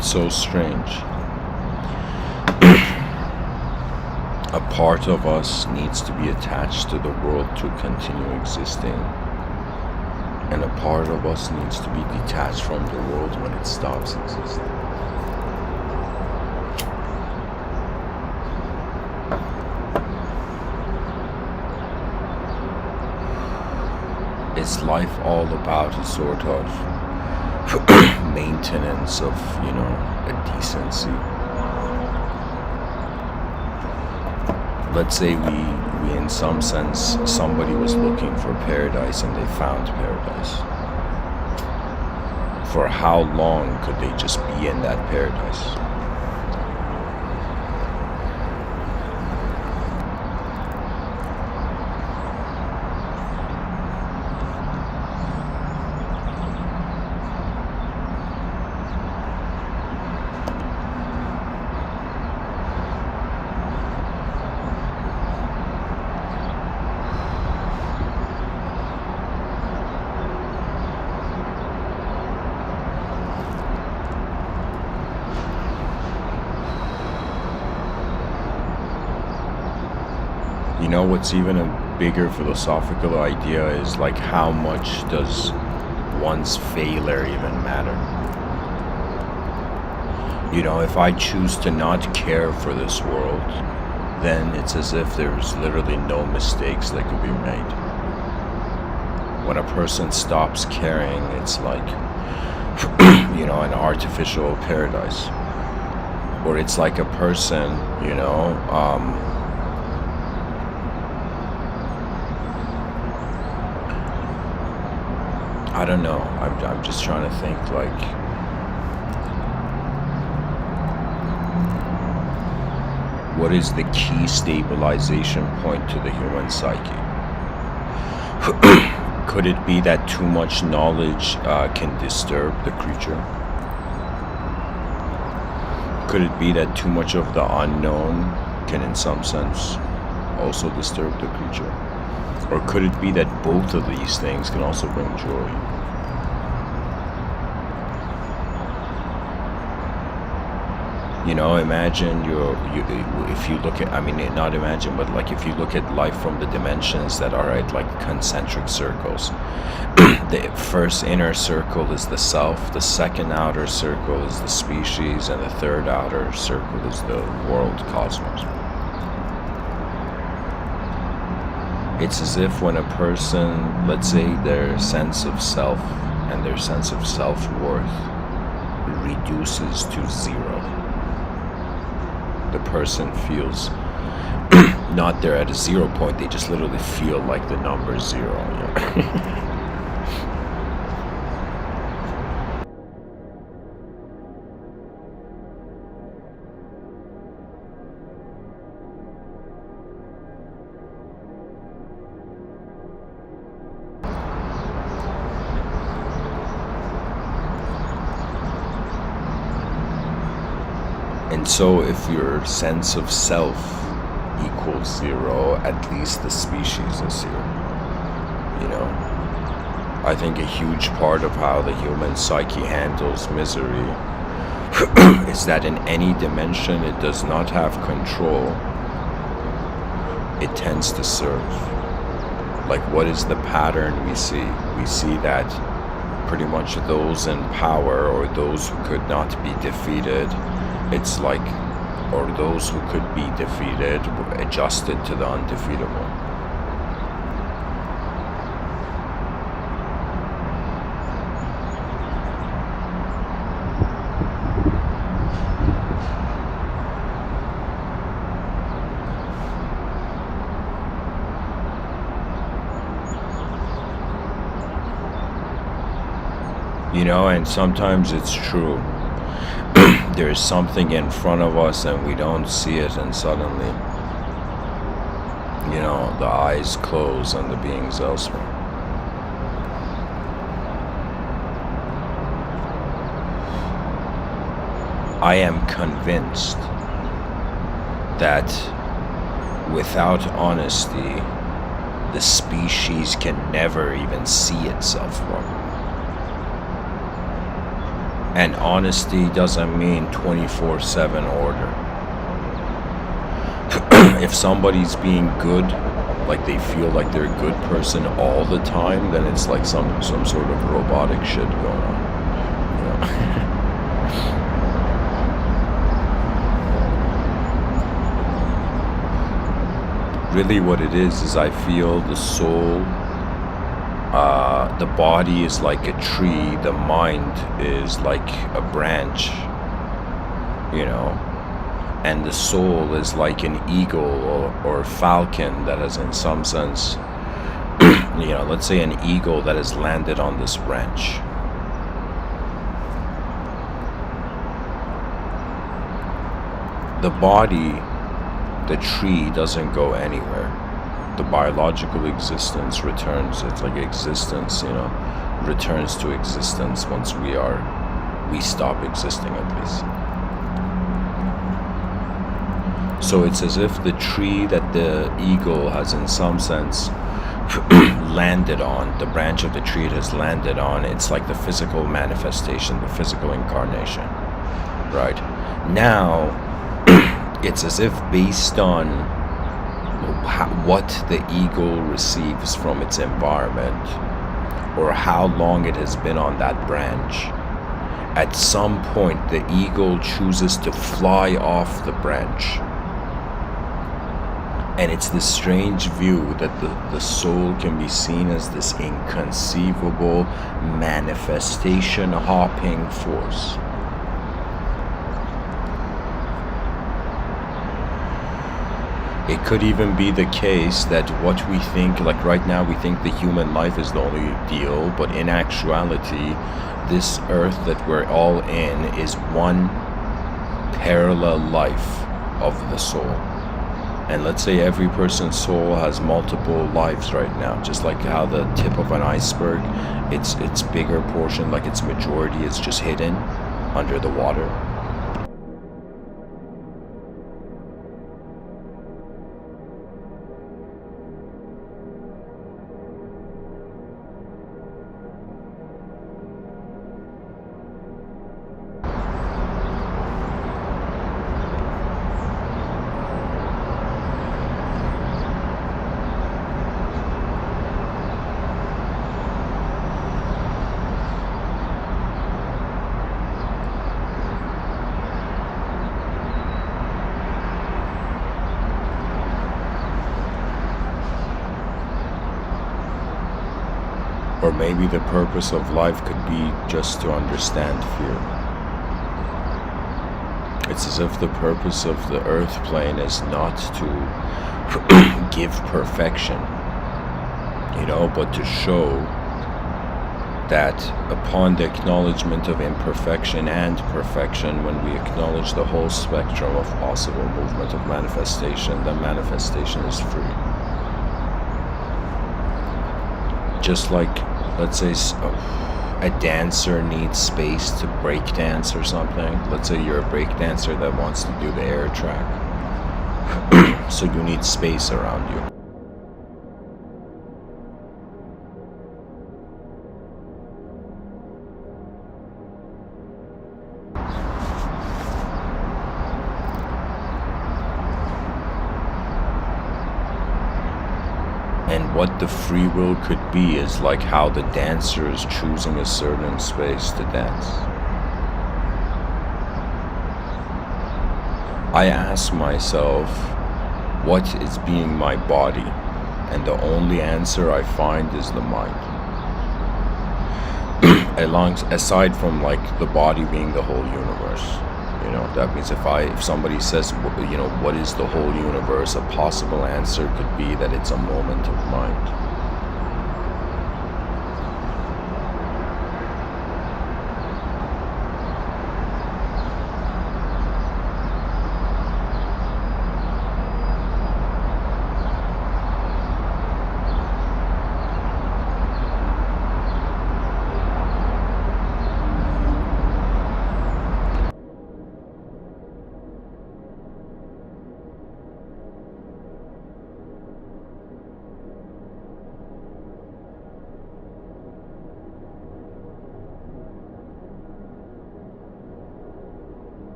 So strange. A part of us needs to be attached to the world to continue existing, and a part of us needs to be detached from the world when it stops existing. Is life all about a sort of maintenance of, a decency? Let's say we in some sense, somebody was looking for paradise and they found paradise. For how long could they just be in that paradise? What's even bigger philosophical idea is like, how much does one's failure even matter? You know, if I choose to not care for this world, then it's as if there's literally no mistakes that could be made. When a person stops caring, it's like, you know, an artificial paradise. Or it's like a person, you know, I don't know. I'm just trying to think, like, what is the key stabilization point to the human psyche? Could it be that too much knowledge can disturb the creature? Could it be that too much of the unknown can, in some sense, also disturb the creature? Or could it be that both of these things can also bring joy? You know, imagine if you look at, I mean, not imagine, but like if you look at life from the dimensions that are at like concentric circles. The first inner circle is the self, the second outer circle is the species, and the third outer circle is the world cosmos. It's as if when a person, let's say their sense of self and their sense of self-worth reduces to zero, the person feels not they're at a 0 point, they just literally feel like the number 0. Yeah. And so if your sense of self equals 0, at least the species is 0. You know? I think a huge part of how the human psyche handles misery is that in any dimension it does not have control, it tends to serve. Like, what is the pattern we see? We see that pretty much those in power, or those who could not be defeated, it's like, or those who could be defeated, adjusted to the undefeatable. You know, and sometimes it's true. There's something in front of us and we don't see it, and suddenly, you know, the eyes close on the beings elsewhere. I am convinced that without honesty, the species can never even see itself properly. And honesty doesn't mean 24/7 order. If somebody's being good, like they feel like they're a good person all the time, then it's like some sort of robotic shit going on. You know? Really what it is I feel the soul, the body is like a tree, the mind is like a branch, you know, and the soul is like an eagle or falcon that is, in some sense, you know, let's say an eagle that has landed on this branch. The body, the tree, doesn't go anywhere. The biological existence returns. It's like existence, you know, returns to existence once we stop existing, at least. So it's as if the tree that the eagle has, in some sense, landed on, the branch of the tree it has landed on, it's like the physical manifestation, the physical incarnation, right? Now, it's as if based on what the ego receives from its environment, or how long it has been on that branch. At some point, the ego chooses to fly off the branch. And it's this strange view that the soul can be seen as this inconceivable manifestation hopping force. It could even be the case that what we think, like right now we think the human life is the only deal, but in actuality, this earth that we're all in is one parallel life of the soul. And let's say every person's soul has multiple lives right now, just like how the tip of an iceberg, its bigger portion, like its majority, is just hidden under the water. Or maybe the purpose of life could be just to understand fear. It's as if the purpose of the earth plane is not to give perfection, but to show that upon the acknowledgement of imperfection and perfection, when we acknowledge the whole spectrum of possible movement of manifestation, then manifestation is free. Just like, let's say, a dancer needs space to break dance or something. Let's say you're a break dancer that wants to do the air track. So you need space around you. And what the free will could be is like how the dancer is choosing a certain space to dance. I ask myself, what is being my body? And the only answer I find is the mind. Aside from like the body being the whole universe. That means if somebody says, what is the whole universe, a possible answer could be that it's a moment of mind.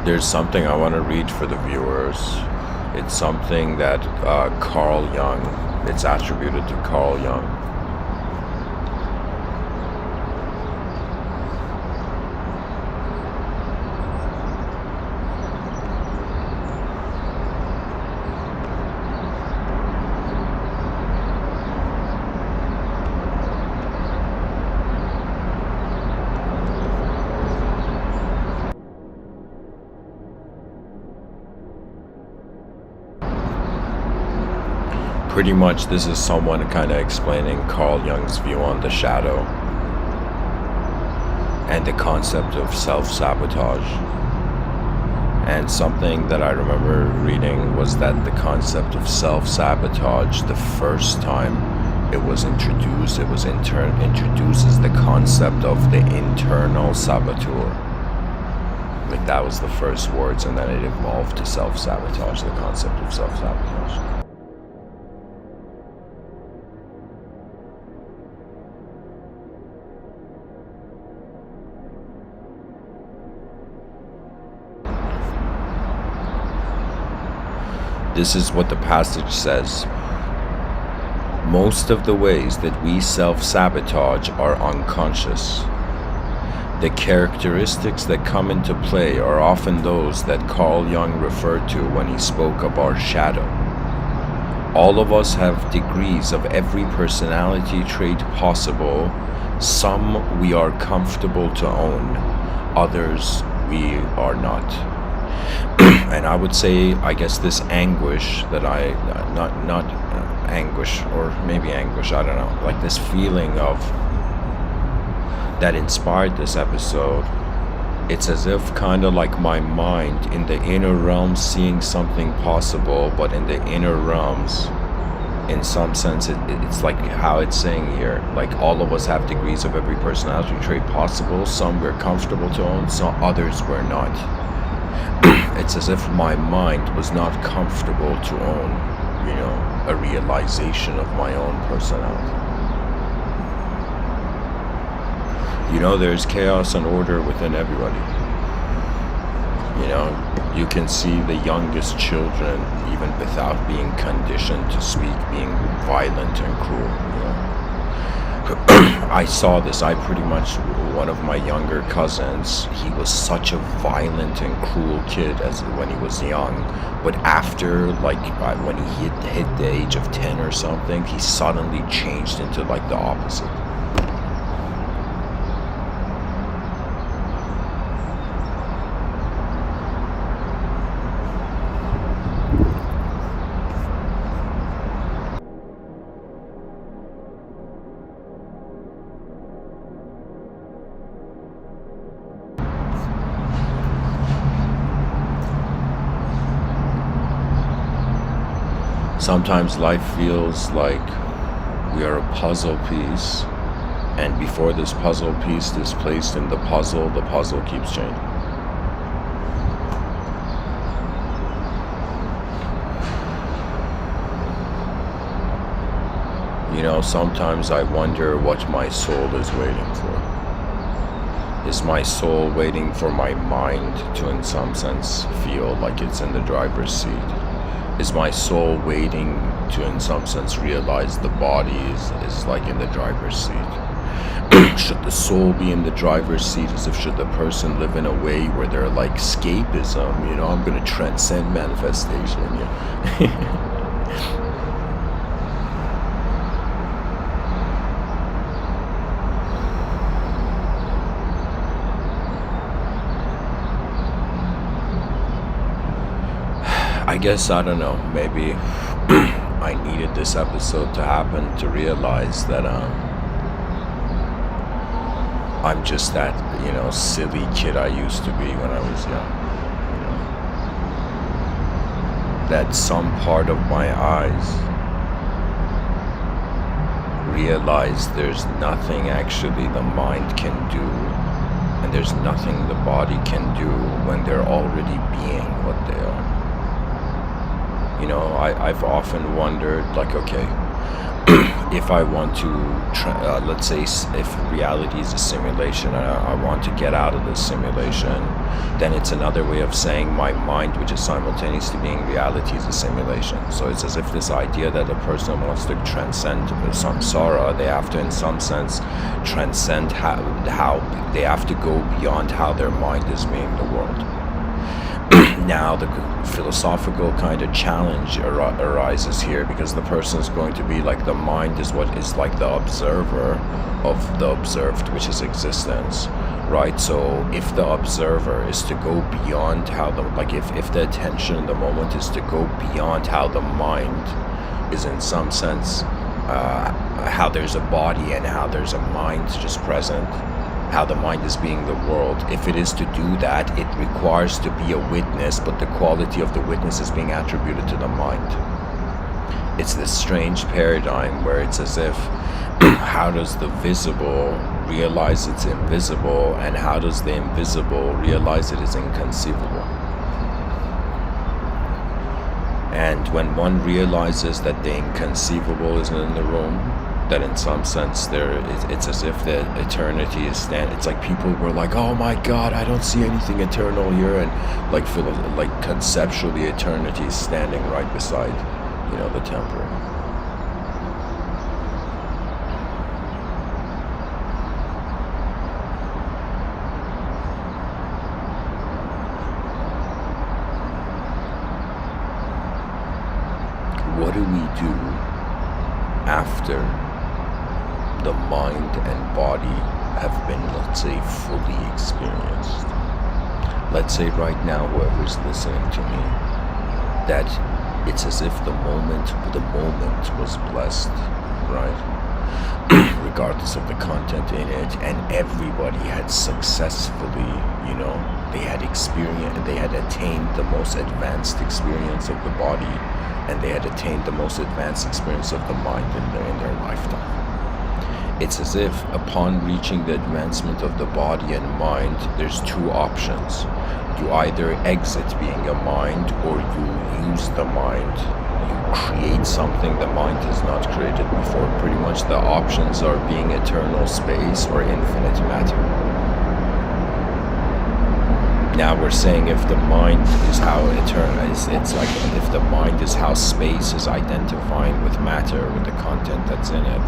There's something I want to read for the viewers. It's something that Carl Jung, it's attributed to Carl Jung. Pretty much this is someone kind of explaining Carl Jung's view on the shadow and the concept of self-sabotage. And something that I remember reading was that the concept of self-sabotage, the first time it was introduced, introduces the concept of the internal saboteur. Like that was the first words, and then it evolved to self-sabotage, the concept of self-sabotage. This is what the passage says. Most of the ways that we self-sabotage are unconscious. The characteristics that come into play are often those that Carl Jung referred to when he spoke of our shadow. All of us have degrees of every personality trait possible. Some we are comfortable to own, others we are not. And I would say, I guess this anguish that not anguish, or maybe anguish, I don't know, like this feeling of that inspired this episode, it's as if kind of like my mind in the inner realms seeing something possible, but in the inner realms, in some sense, it's like how it's saying here, like all of us have degrees of every personality trait possible. Some we're comfortable to own, some others we're not. It's as if my mind was not comfortable to own, a realization of my own personality. There's chaos and order within everybody. You can see the youngest children, even without being conditioned to speak, being violent and cruel. I saw this. One of my younger cousins, he was such a violent and cruel kid when he was young. But after, when he hit the age of 10 or something, he suddenly changed into the opposite. Sometimes life feels like we are a puzzle piece, and before this puzzle piece is placed in the puzzle keeps changing. Sometimes I wonder what my soul is waiting for. Is my soul waiting for my mind to, in some sense, feel like it's in the driver's seat? Is my soul waiting to, in some sense, realize the body is like in the driver's seat? Should the soul be in the driver's seat, as if should the person live in a way where they're like escapism, I'm going to transcend manifestation, I guess, I don't know, maybe I needed this episode to happen to realize that I'm just that, silly kid I used to be when I was young. That some part of my eyes realize there's nothing actually the mind can do, and there's nothing the body can do when they're already being what they are. I've often wondered, okay, if I want to, let's say, if reality is a simulation, and I want to get out of this simulation, then it's another way of saying my mind, which is simultaneously being reality, is a simulation. So it's as if this idea that a person wants to transcend samsara, they have to, in some sense, transcend how they have to go beyond how their mind is being the world. Now the philosophical kind of challenge arises here, because the person is going to be like, the mind is what is like the observer of the observed, which is existence, right? So if the observer is to go beyond how if the attention in the moment is to go beyond how the mind is, in some sense, how there's a body and how there's a mind just present, how the mind is being the world. If it is to do that, it requires to be a witness, but the quality of the witness is being attributed to the mind. It's this strange paradigm where it's as if how does the visible realize it's invisible, and how does the invisible realize it is inconceivable? And when one realizes that the inconceivable isn't in the room, that in some sense it's as if the eternity is it's like people were like, oh my god, I don't see anything eternal here, and like conceptually eternity is standing right beside, the temporal. What do we do after the mind and body have been, let's say, fully experienced? Let's say right now, whoever's listening to me, that it's as if the moment was blessed, right? Regardless of the content in it, and everybody had successfully, they had attained the most advanced experience of the body, and they had attained the most advanced experience of the mind in their lifetime. It's as if upon reaching the advancement of the body and mind, there's two options. You either exit being a mind, or you use the mind. You create something the mind has not created before. Pretty much the options are being eternal space or infinite matter. Now we're saying if the mind is how eternal is, it's like if the mind is how space is identifying with matter, with the content that's in it.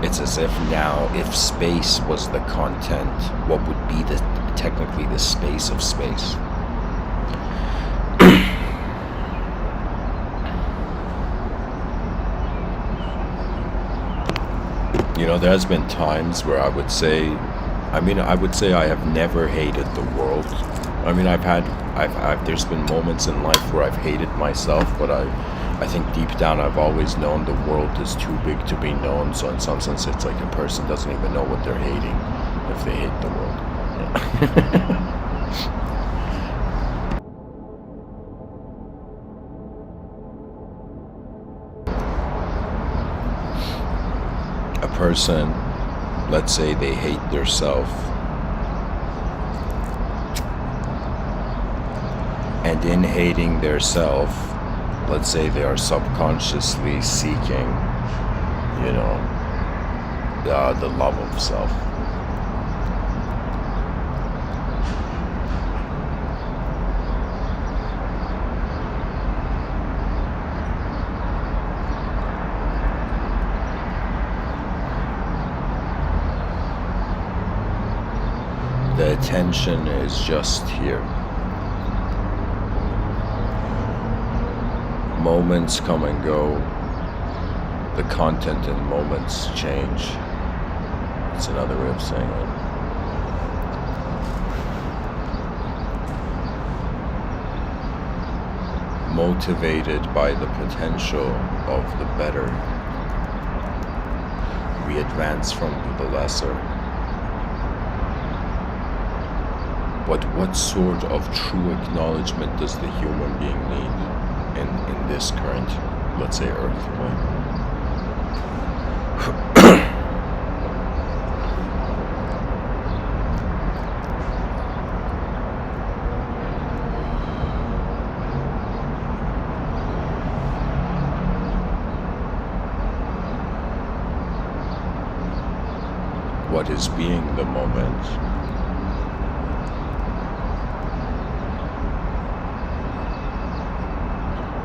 It's as if now, if space was the content, what would be technically the space of space? There has been times where I would say I have never hated the world. There's been moments in life where I've hated myself, but I think deep down I've always known the world is too big to be known. So in some sense, it's like a person doesn't even know what they're hating if they hate the world. Yeah. A person, let's say they hate their self, and in hating their self, let's say they are subconsciously seeking, the love of self. The attention is just here. Moments come and go. The content in moments change. It's another way of saying it. Motivated by the potential of the better, we advance from the lesser. But what sort of true acknowledgement does the human being need in this current, let's say, earth, right? What is being the moment?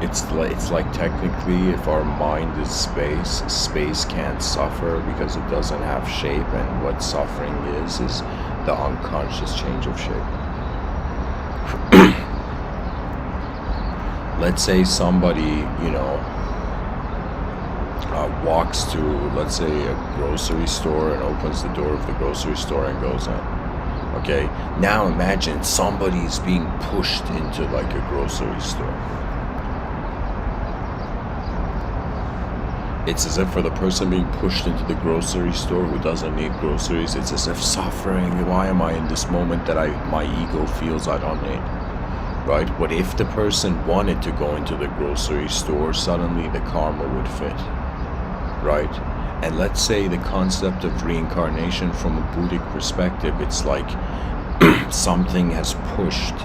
It's like technically, if our mind is space, space can't suffer because it doesn't have shape, and what suffering is the unconscious change of shape. Let's say somebody, walks to, let's say, a grocery store and opens the door of the grocery store and goes in. Okay, now imagine somebody's being pushed into like a grocery store. It's as if for the person being pushed into the grocery store who doesn't need groceries, it's as if suffering. Why am I in this moment that my ego feels I don't need? Right? What if the person wanted to go into the grocery store, suddenly the karma would fit? Right? And let's say the concept of reincarnation from a Buddhic perspective, it's like something has pushed,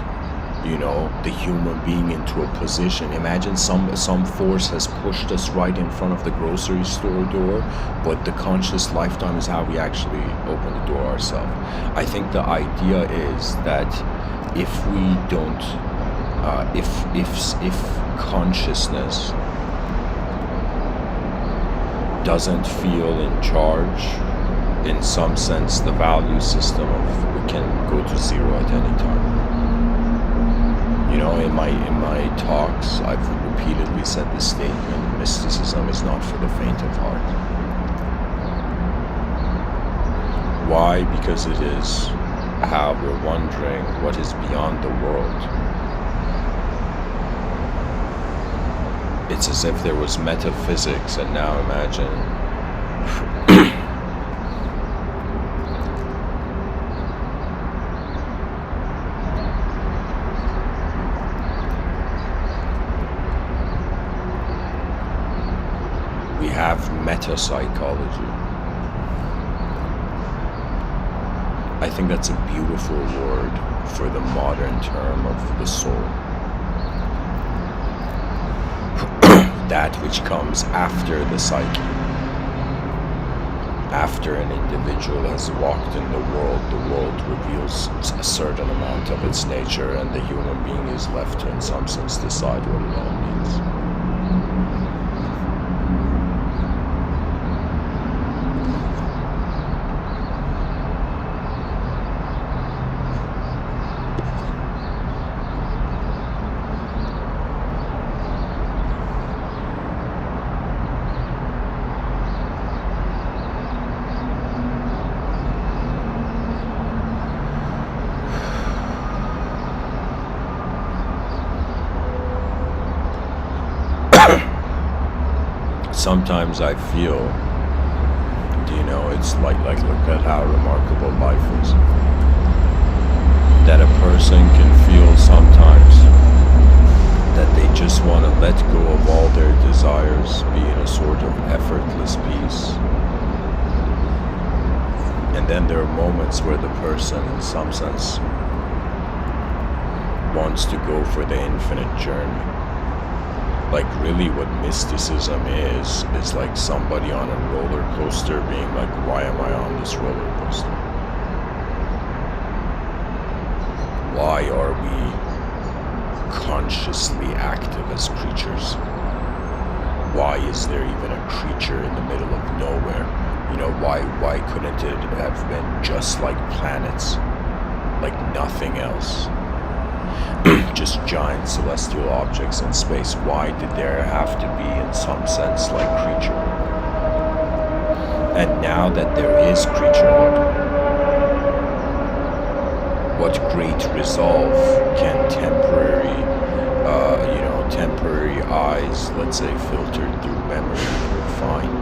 the human being into a position. Imagine some force has pushed us right in front of the grocery store door, but the conscious lifetime is how we actually open the door ourselves. I think the idea is that if we don't, if consciousness doesn't feel in charge, in some sense, the value system of can go to zero at any time. In my talks, I've repeatedly said this statement: mysticism is not for the faint of heart. Why? Because it is how we're wondering what is beyond the world. It's as if there was metaphysics, and now imagine we have meta-psychology. I think that's a beautiful word for the modern term of the soul. That which comes after the psyche. After an individual has walked in the world reveals a certain amount of its nature, and the human being is left to, in some sense, decide what it all means. Sometimes I feel, it's like look at how remarkable life is. That a person can feel sometimes that they just want to let go of all their desires, be in a sort of effortless peace. And then there are moments where the person, in some sense, wants to go for the infinite journey. Like, really what mysticism is like somebody on a roller coaster being like, why am I on this roller coaster? Why are we consciously active as creatures? Why is there even a creature in the middle of nowhere? Why couldn't it have been just like planets, like nothing else? Just giant celestial objects in space. Why did there have to be, in some sense, like creature? And now that there is creaturehood, what great resolve can temporary eyes, let's say, filtered through memory, find?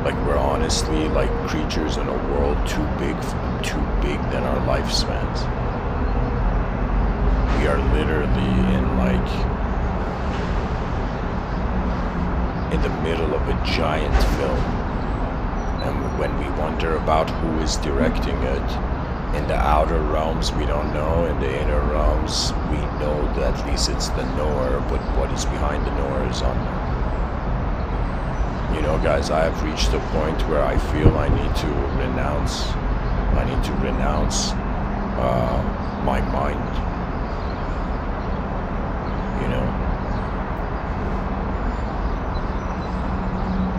Like we're honestly like creatures in a world too big than our lifespans. We are literally in the middle of a giant film, and when we wonder about who is directing it, in the outer realms we don't know, in the inner realms we know that at least it's the knower, but what is behind the knower is unknown. Guys, I have reached a point where I feel I need to renounce my mind.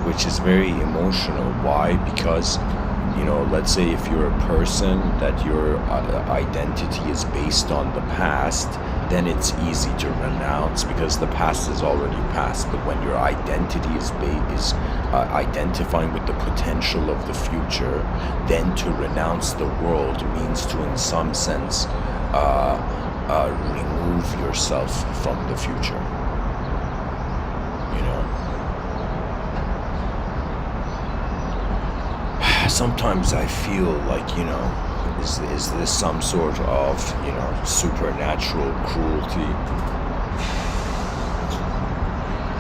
Which is very emotional. Why? Because, let's say if you're a person that your identity is based on the past, then it's easy to renounce because the past is already past. But when your identity is identifying with the potential of the future, then to renounce the world means to, in some sense, remove yourself from the future. Sometimes I feel like, is this some sort of, supernatural cruelty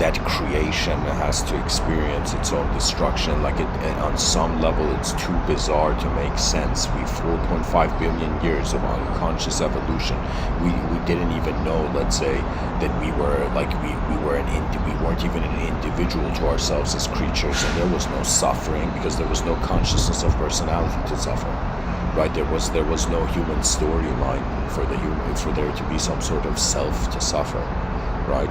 that creation has to experience its own destruction. Like on some level, it's too bizarre to make sense. We 4.5 billion years of unconscious evolution. We didn't even know, let's say, that we were like we weren't even an individual to ourselves as creatures, and there was no suffering because there was no consciousness of personality to suffer. Right, there was no human storyline for there to be some sort of self to suffer, right?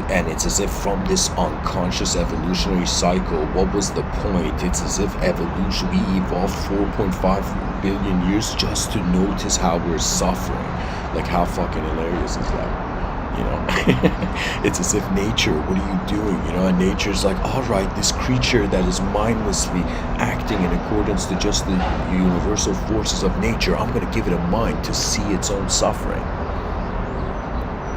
And it's as if from this unconscious evolutionary cycle, what was the point? It's as if evolution, we evolved 4.5 billion years just to notice how we're suffering. Like, how fucking hilarious is that? You know, it's as if nature, what are you doing? You know, and nature's like, all right, this creature that is mindlessly acting in accordance to just the universal forces of nature, I'm going to give it a mind to see its own suffering.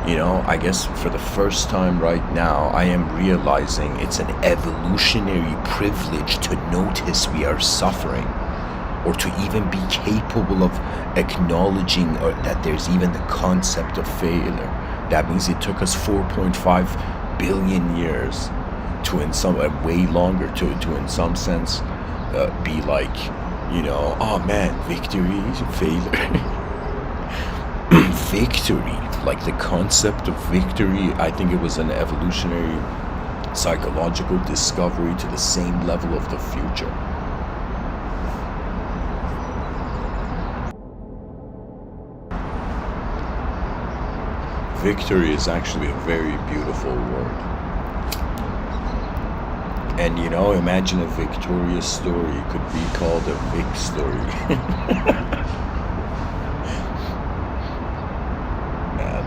You know, I guess for the first time right now, I am realizing it's an evolutionary privilege to notice we are suffering, or to even be capable of acknowledging that there's even the concept of failure. That means it took us 4.5 billion years to, in some way longer, to in some sense, be like, you know, oh man, victory, failure. Victory, like the concept of victory, I think it was an evolutionary psychological discovery to the same level of the future. Victory is actually a very beautiful word. And you know, imagine a victorious story could be called a Vic story. Man.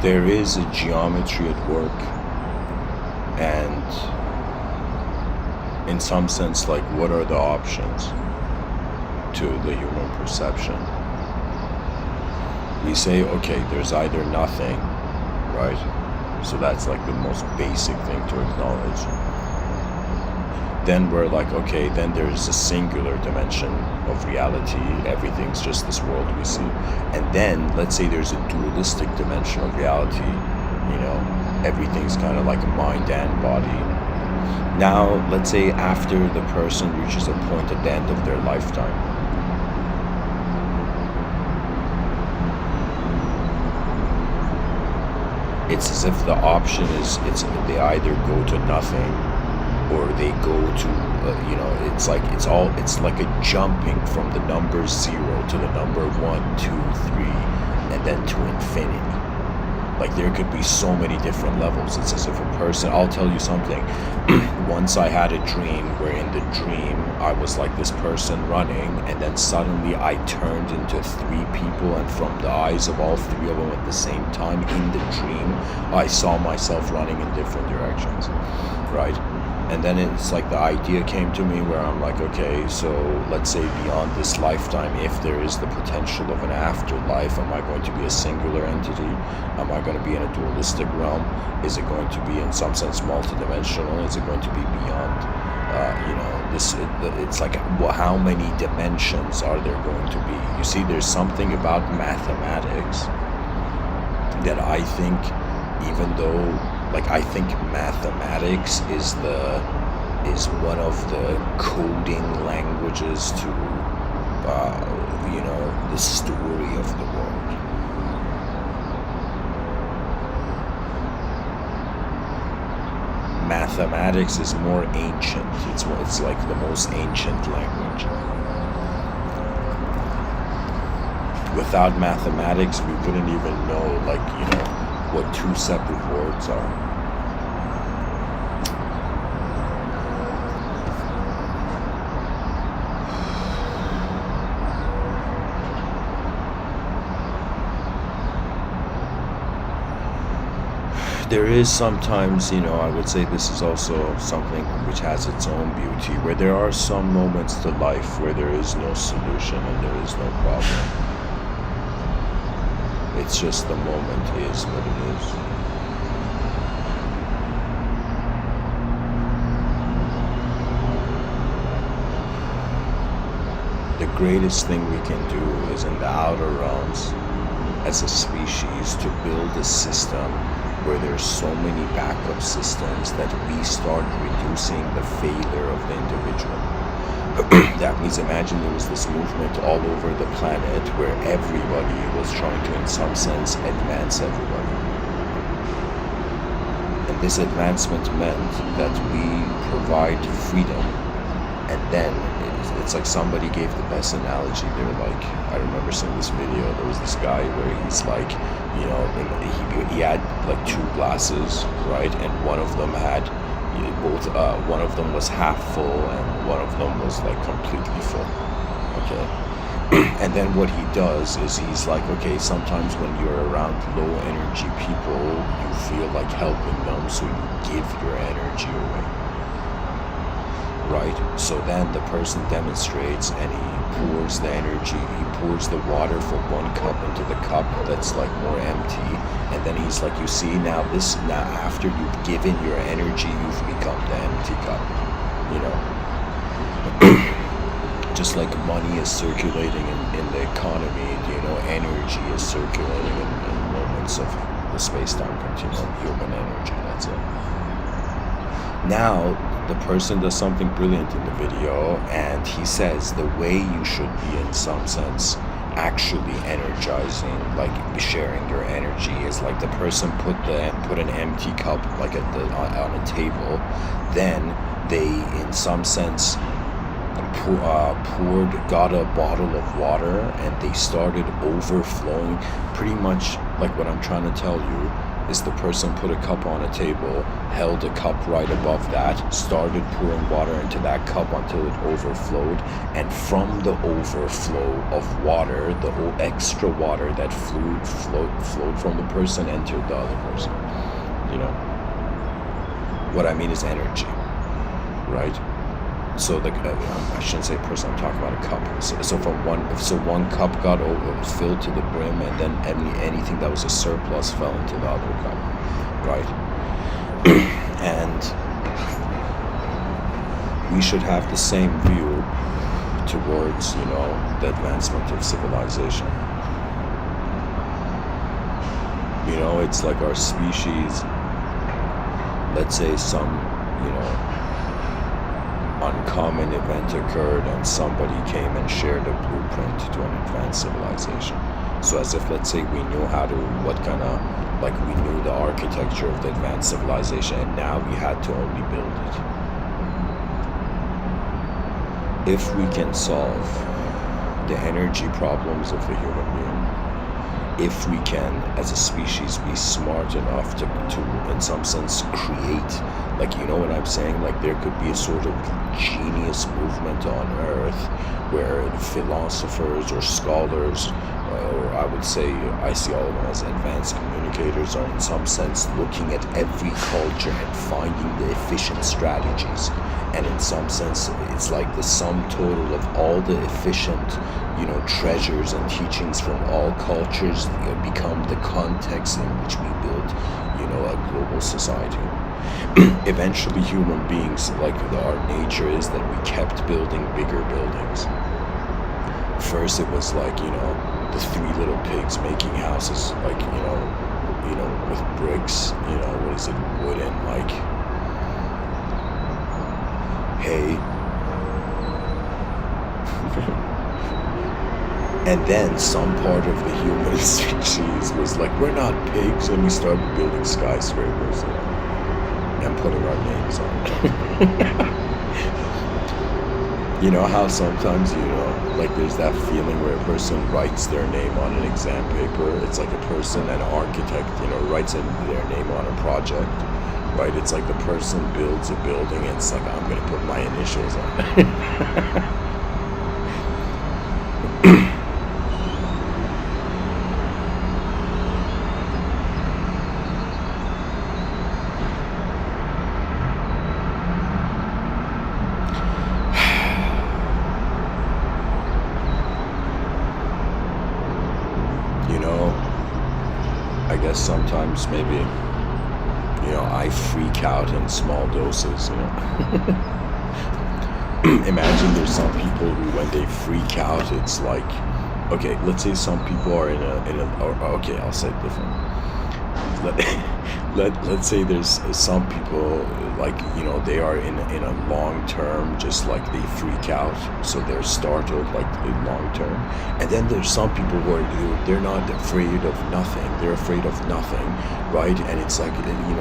There is a geometry at work, and in some sense, like, what are the options to the human perception? We say, okay, there's either nothing, right? So that's like the most basic thing to acknowledge. Then we're like, okay, then there's a singular dimension of reality. Everything's just this world we see. And then, let's say there's a dualistic dimension of reality. You know, everything's kind of like a mind and body. Now, let's say after the person reaches a point at the end of their lifetime, it's as if the option is, they either go to nothing, or they go to, you know, it's like a jumping from the number 0 to the number 1, 2, 3, and then to infinity. Like, there could be so many different levels. It's as if a person, I'll tell you something. Once I had a dream where in the dream I was like this person running, and then suddenly I turned into 3 people, and from the eyes of all 3 of them at the same time in the dream, I saw myself running in different directions, right? And then it's like the idea came to me where I'm like, okay, so let's say beyond this lifetime, if there is the potential of an afterlife, am I going to be a singular entity? Am I going to be in a dualistic realm? Is it going to be in some sense multidimensional? Is it going to be beyond, you know, this? It's like, well, how many dimensions are there going to be? You see, there's something about mathematics that I think, even though, like, I think mathematics is one of the coding languages to, you know, the story of the world. Mathematics is more ancient. It's like the most ancient language. Without mathematics, we wouldn't even know, like, you know, what 2 separate words are. there is sometimes, I would say this is also something which has its own beauty, where there are some moments to life where there is no solution and there is no problem. It's just the moment is what it is. The greatest thing we can do is in the outer realms as a species to build a system where there's so many backup systems that we start reducing the failure of the individual. That means imagine there was this movement all over the planet where everybody was trying to in some sense advance everybody. And this advancement meant that we provide freedom, and then it's like somebody gave the best analogy. They're like, I remember seeing this video, there was this guy where he's like, he had like two glasses, right, and one of them had one of them was half full and one of them was like completely full. Okay. And then what he does is he's like, okay, sometimes when you're around low energy people, you feel like helping them, so you give your energy away, right? So then the person demonstrates and he pours the energy, he pours the water from one cup into the cup that's like more empty, and then he's like, you see, now after you've given your energy, you've become the empty cup, just like money is circulating in the economy, energy is circulating in moments of the space-time continuum, human energy, that's it. Now the person does something brilliant in the video, and he says the way you should be in some sense actually energizing, like sharing your energy, is like the person put an empty cup like on a table, then they in some sense got a bottle of water and they started overflowing. Pretty much like what I'm trying to tell you is the person put a cup on a table, held a cup right above that, started pouring water into that cup until it overflowed, and from the overflow of water, the extra water that flowed from the person entered the other person. What I mean is energy, right? So I shouldn't say person, I'm talking about a cup. So one cup got filled to the brim, and then anything that was a surplus fell into the other cup, right? And we should have the same view towards, the advancement of civilization. It's like our species, let's say some, uncommon event occurred and somebody came and shared a blueprint to an advanced civilization. So as if, let's say, we knew we knew the architecture of the advanced civilization, and now we had to only build it. If we can solve the energy problems of the human being, if we can, as a species, be smart enough to in some sense, create, like, what I'm saying? Like, there could be a sort of genius movement on Earth where philosophers or scholars, or I would say, I see all of them as advanced communicators, are in some sense looking at every culture and finding the efficient strategies. And in some sense, it's like the sum total of all the efficient, treasures and teachings from all cultures become the context in which we build, a global society. Eventually, human beings, like our nature is that we kept building bigger buildings. First, it was like, the three little pigs making houses, like, with bricks, what is it, wood and like hay. And then some part of the human species was like, we're not pigs, and we started building skyscrapers, and putting our names on it. How sometimes, like there's that feeling where a person writes their name on an exam paper. It's like a person, an architect, writes their name on a project, right? It's like the person builds a building, and it's like, I'm going to put my initials on it. guess sometimes maybe, I freak out in small doses, Imagine there's some people who, when they freak out, it's like, okay, let's say some people are okay, I'll say it different. Let's say there's some people, like, they are in a long term, just like they freak out, so they're startled, like, in long term. And then there's some people who are, they're not afraid of nothing, they're afraid of nothing, right? And it's like,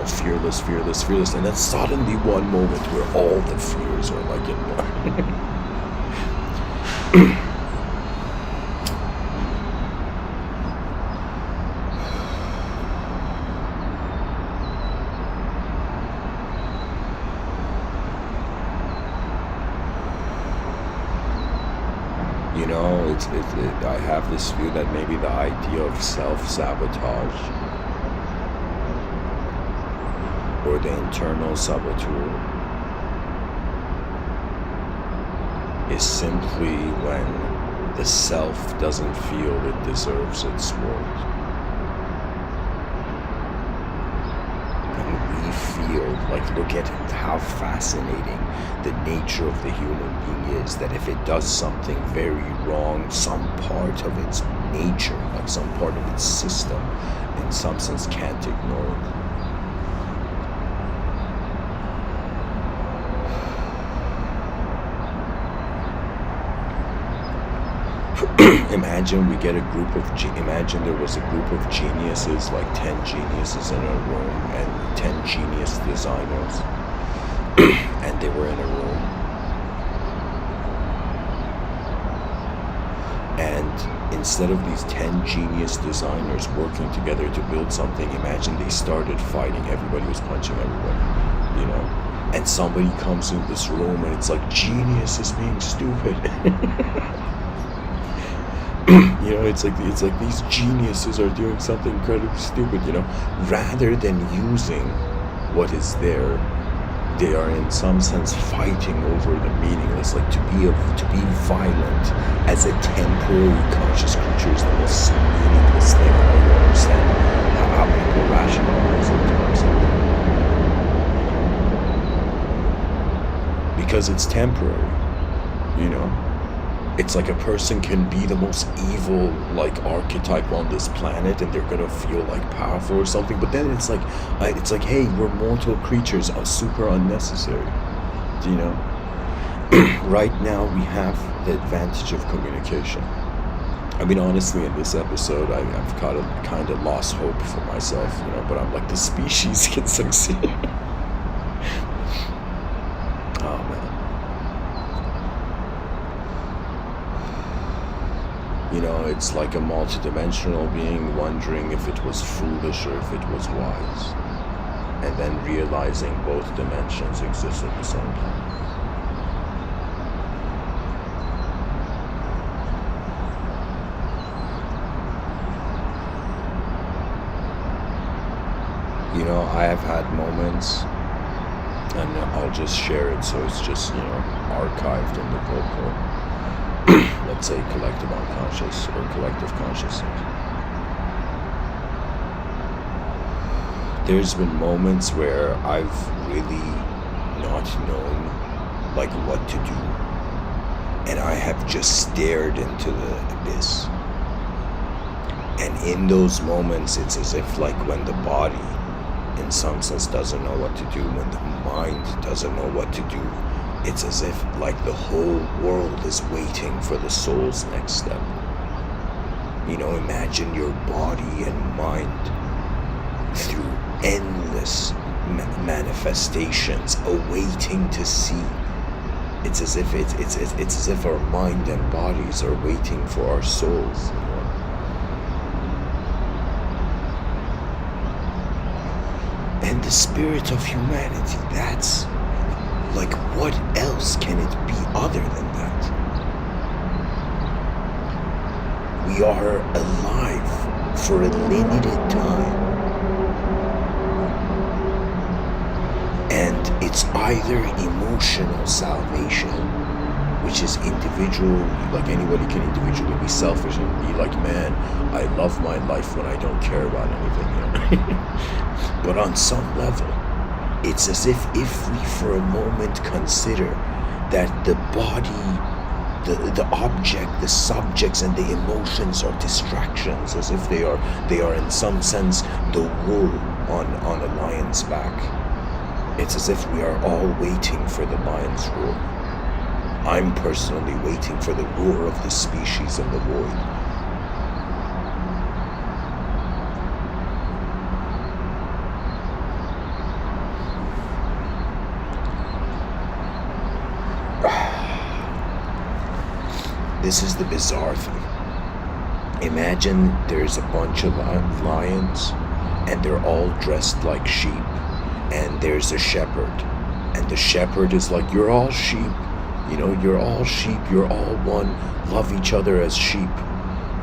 fearless, and then suddenly one moment where all the fears are like in one. I have this view that maybe the idea of self-sabotage or the internal saboteur is simply when the self doesn't feel it deserves its worth. And we feel like, look at how fascinating the nature of the human being is, that if it does something very wrong, some part of its nature, like some part of its system, in some sense can't ignore it. Imagine there was a group of geniuses, like 10 geniuses in a room, and 10 genius designers, and they were in a room, and instead of these 10 genius designers working together to build something, imagine they started fighting. Everybody was punching everybody, and somebody comes in this room and it's like, genius is being stupid. It's like these geniuses are doing something incredibly stupid, rather than using what is there. They are in some sense fighting over the meaningless. Like, to be violent as a temporary conscious creature is the most meaningless thing. I don't understand how people rationalize it to themselves. Because it's temporary, It's like a person can be the most evil, like, archetype on this planet, and they're gonna feel like powerful or something. But then it's like, hey, we're mortal creatures, super unnecessary. Right now we have the advantage of communication. I mean, honestly, in this episode, I've kind of lost hope for myself, But I'm like, the species can succeed. Oh man. It's like a multidimensional being wondering if it was foolish or if it was wise, and then realizing both dimensions exist at the same time. I have had moments, and I'll just share it so it's just, archived in the vocal. Let's say collective unconscious or collective consciousness. There's been moments where I've really not known, like, what to do, and I have just stared into the abyss. And in those moments, it's as if, like, when the body, in some sense, doesn't know what to do, when the mind doesn't know what to do, it's as if, like, the whole world is waiting for the soul's next step. Imagine your body and mind through endless manifestations awaiting to see. It's as if it's as if our mind and bodies are waiting for our souls. And the spirit of humanity, that's like, what else can it be other than that? We are alive for a limited time. And it's either emotional salvation, which is individual. Like anybody can individually be selfish and be like, man, I love my life when I don't care about anything, you know. But on some level, it's as if we for a moment consider that the body, the object, the subjects, and the emotions are distractions, as if they are in some sense the wool on a lion's back. It's as if we are all waiting for the lion's roar. I'm personally waiting for the roar of the species in the void. This is the bizarre thing. Imagine there's a bunch of lions and they're all dressed like sheep, and there's a shepherd, and the shepherd is like, you're all sheep, you know, you're all sheep, you're all one, love each other as sheep,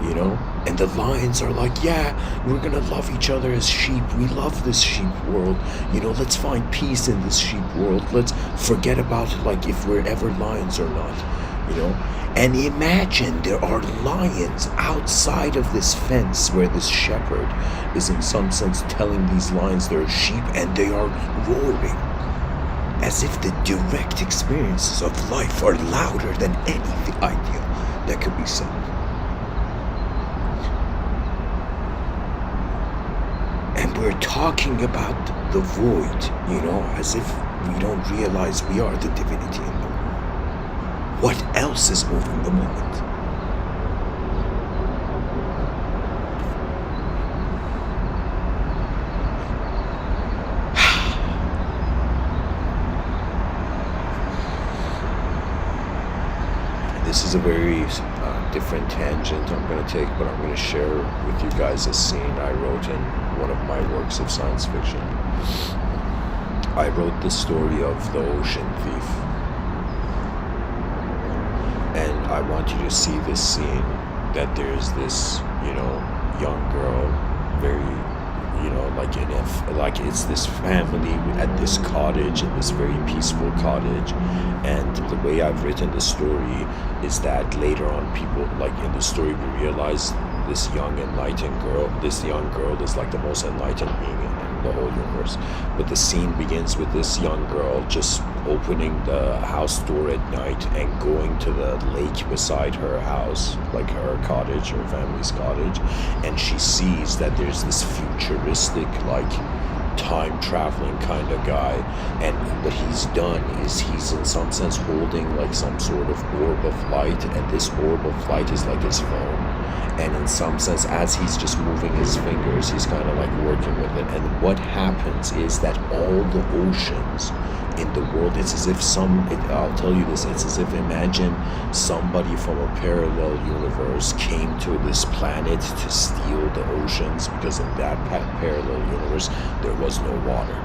you know. And the lions are like, yeah, we're gonna love each other as sheep, we love this sheep world, you know, let's find peace in this sheep world, let's forget about like if we're ever lions or not, you know. And imagine there are lions outside of this fence where this shepherd is in some sense telling these lions they're sheep, and they are roaring as if the direct experiences of life are louder than any idea that could be said. And we're talking about the void, you know, as if we don't realize we are the divinity in the world. What else is moving the moment? This is a very different tangent I'm going to take, but I'm going to share with you guys a scene I wrote in one of my works of science fiction. I wrote the story of the ocean thief. And I want you to see this scene, that there's this, you know, young girl, very, you know, like it's this family at this cottage, in this very peaceful cottage. And the way I've written the story is that later on, people, like in the story, we realize this young girl is like the most enlightened being in the whole universe. But the scene begins with this young girl just opening the house door at night and going to the lake beside her house, like her cottage, her family's cottage, and she sees that there's this futuristic, like, time traveling kind of guy, and what he's done is he's in some sense holding like some sort of orb of light, and this orb of light is like his phone. And in some sense, as he's just moving his fingers, he's kind of like working with it. And what happens is that all the oceans in the world, it's as if I'll tell you this, it's as if imagine somebody from a parallel universe came to this planet to steal the oceans, because in that parallel universe, there was no water.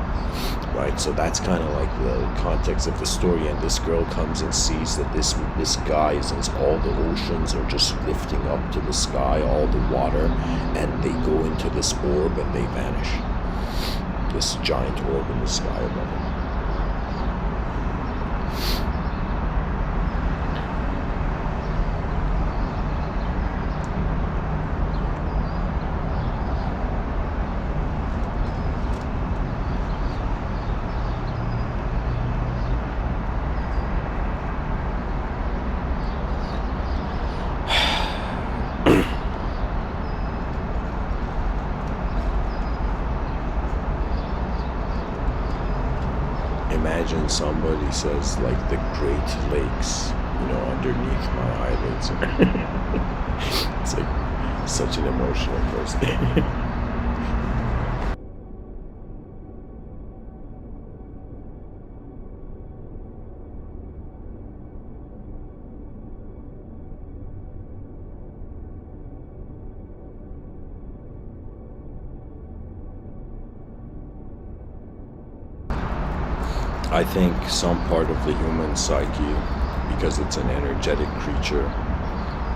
Right, so that's kind of like the context of the story, and this girl comes and sees that this guy, since all the oceans are just lifting up to the sky, all the water, and they go into this orb and they vanish. This giant orb in the sky above them. Imagine somebody says like the Great Lakes, you know, underneath my eyelids. It's like such an emotional person. I think some part of the human psyche, because it's an energetic creature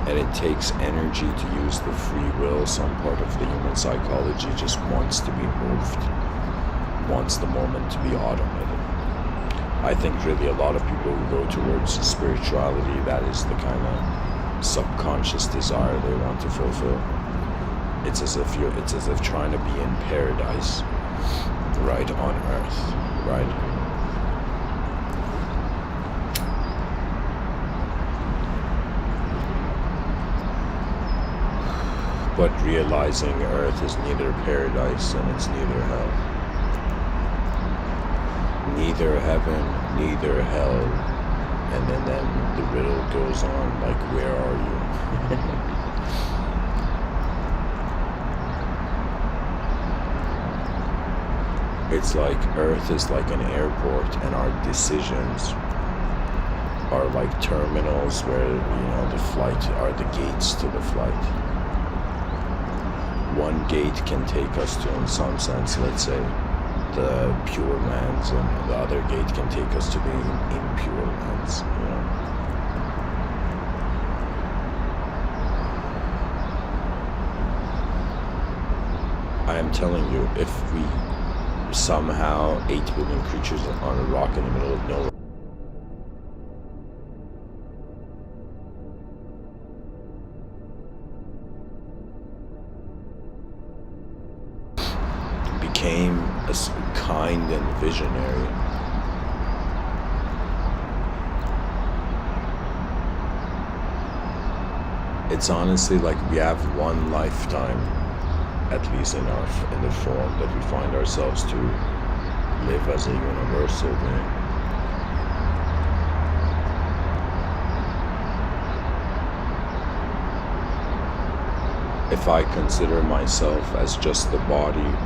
and it takes energy to use the free will, some part of the human psychology just wants to be moved, wants the moment to be automated. I think really a lot of people who go towards spirituality, that is the kind of subconscious desire they want to fulfill. It's as if trying to be in paradise, right, on earth, right? But realizing earth is neither paradise and it's neither hell. Neither heaven, neither hell. And then the riddle goes on, like, where are you? It's like earth is like an airport, and our decisions are like terminals where, the flight are the gates to the flight. One gate can take us to, in some sense, let's say, the pure lands, and the other gate can take us to the impure lands, I am telling you, if we somehow 8 billion creatures on a rock in the middle of nowhere became kind and visionary, it's honestly like we have one lifetime, at least in the form that we find ourselves to live as a universal being. If I consider myself as just the body,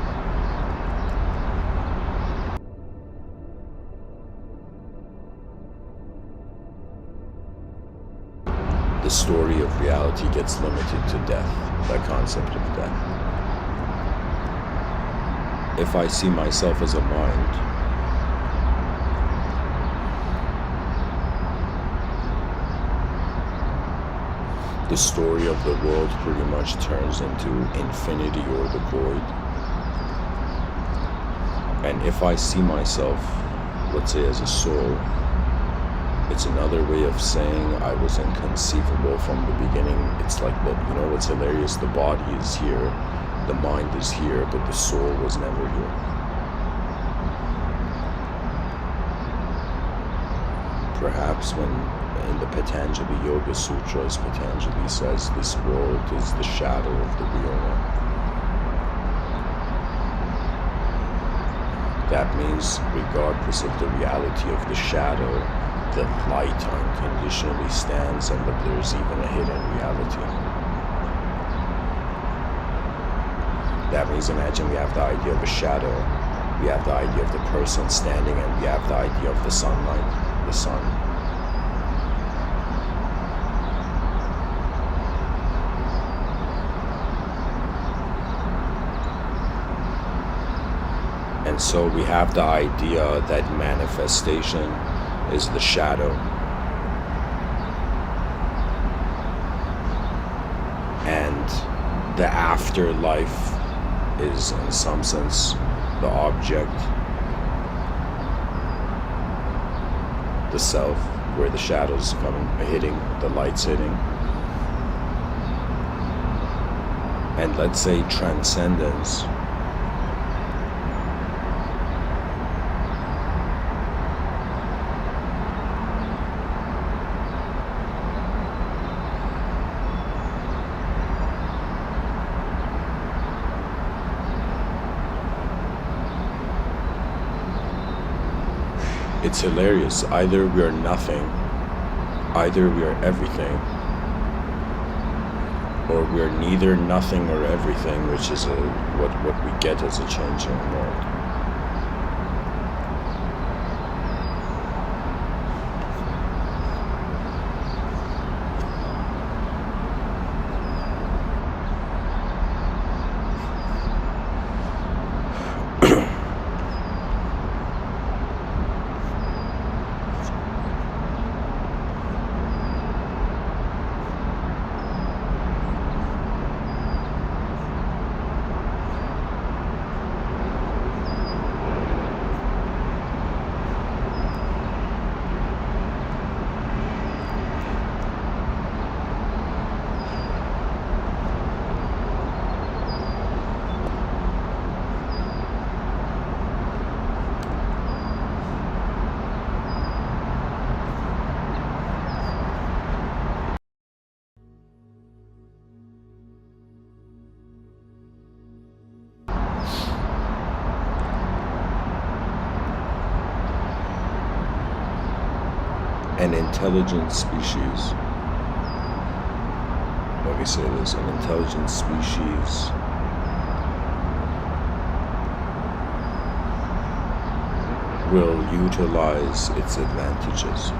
the story of reality gets limited to death, the concept of death. If I see myself as a mind, the story of the world pretty much turns into infinity or the void. And if I see myself, let's say, as a soul, it's another way of saying I was inconceivable from the beginning. It's like that, what's hilarious, the body is here, the mind is here, but the soul was never here. Perhaps when in the Patanjali Yoga Sutras, Patanjali says this world is the shadow of the real one. That means regardless of the reality of the shadow, the light unconditionally stands, and that there's even a hidden reality. That means, imagine we have the idea of a shadow, we have the idea of the person standing, and we have the idea of the sunlight, the sun. And so we have the idea that manifestation is the shadow, and the afterlife is in some sense the object, the self, where the shadows hitting, the light's hitting. And let's say transcendence it's hilarious. Either we are nothing, either we are everything, or we are neither nothing or everything, which is what we get as a changing world. An intelligent species, let me say this, an intelligent species will utilize its advantages.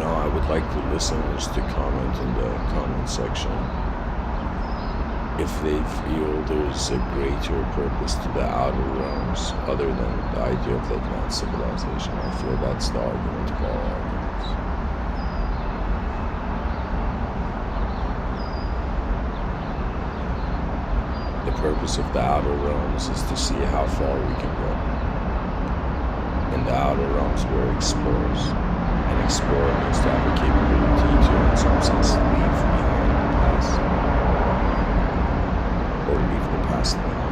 I would like the listeners to comment in the comment section if they feel there's a greater purpose to the outer realms other than the idea of the advanced civilization. I feel that's the argument of all arguments. The purpose of the outer realms is to see how far we can go. In the outer realms, we're explorers. And explorer means to have a capability to, in some sense, leave behind the past. Or leave the past behind.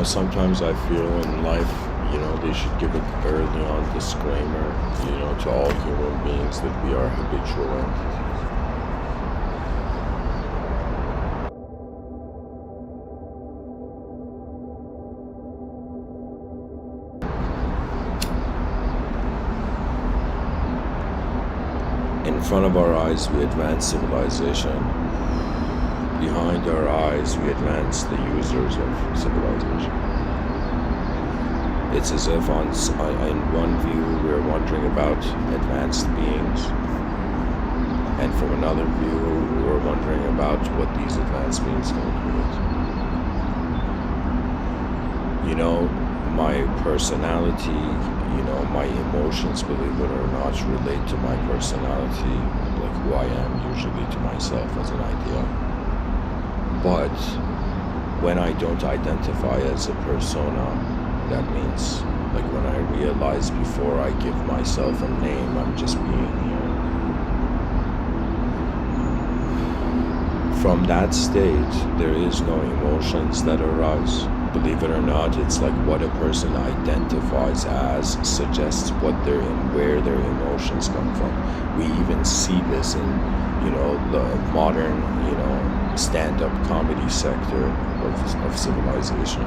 Sometimes I feel in life, they should give an early on disclaimer, to all human beings that we are habitual entities. In front of our eyes, we advance civilization. Behind our eyes, we advance the users of civilization. It's as if in one view we're wondering about advanced beings, and from another view we're wondering about what these advanced beings can create. My personality, my emotions, believe it or not, relate to my personality, like who I am usually to myself as an idea. But when I don't identify as a persona, that means, like when I realize before I give myself a name, I'm just being here. From that state, there is no emotions that arise. Believe it or not, it's like what a person identifies as suggests where their emotions come from. We even see this in, the modern, stand-up comedy sector of civilization.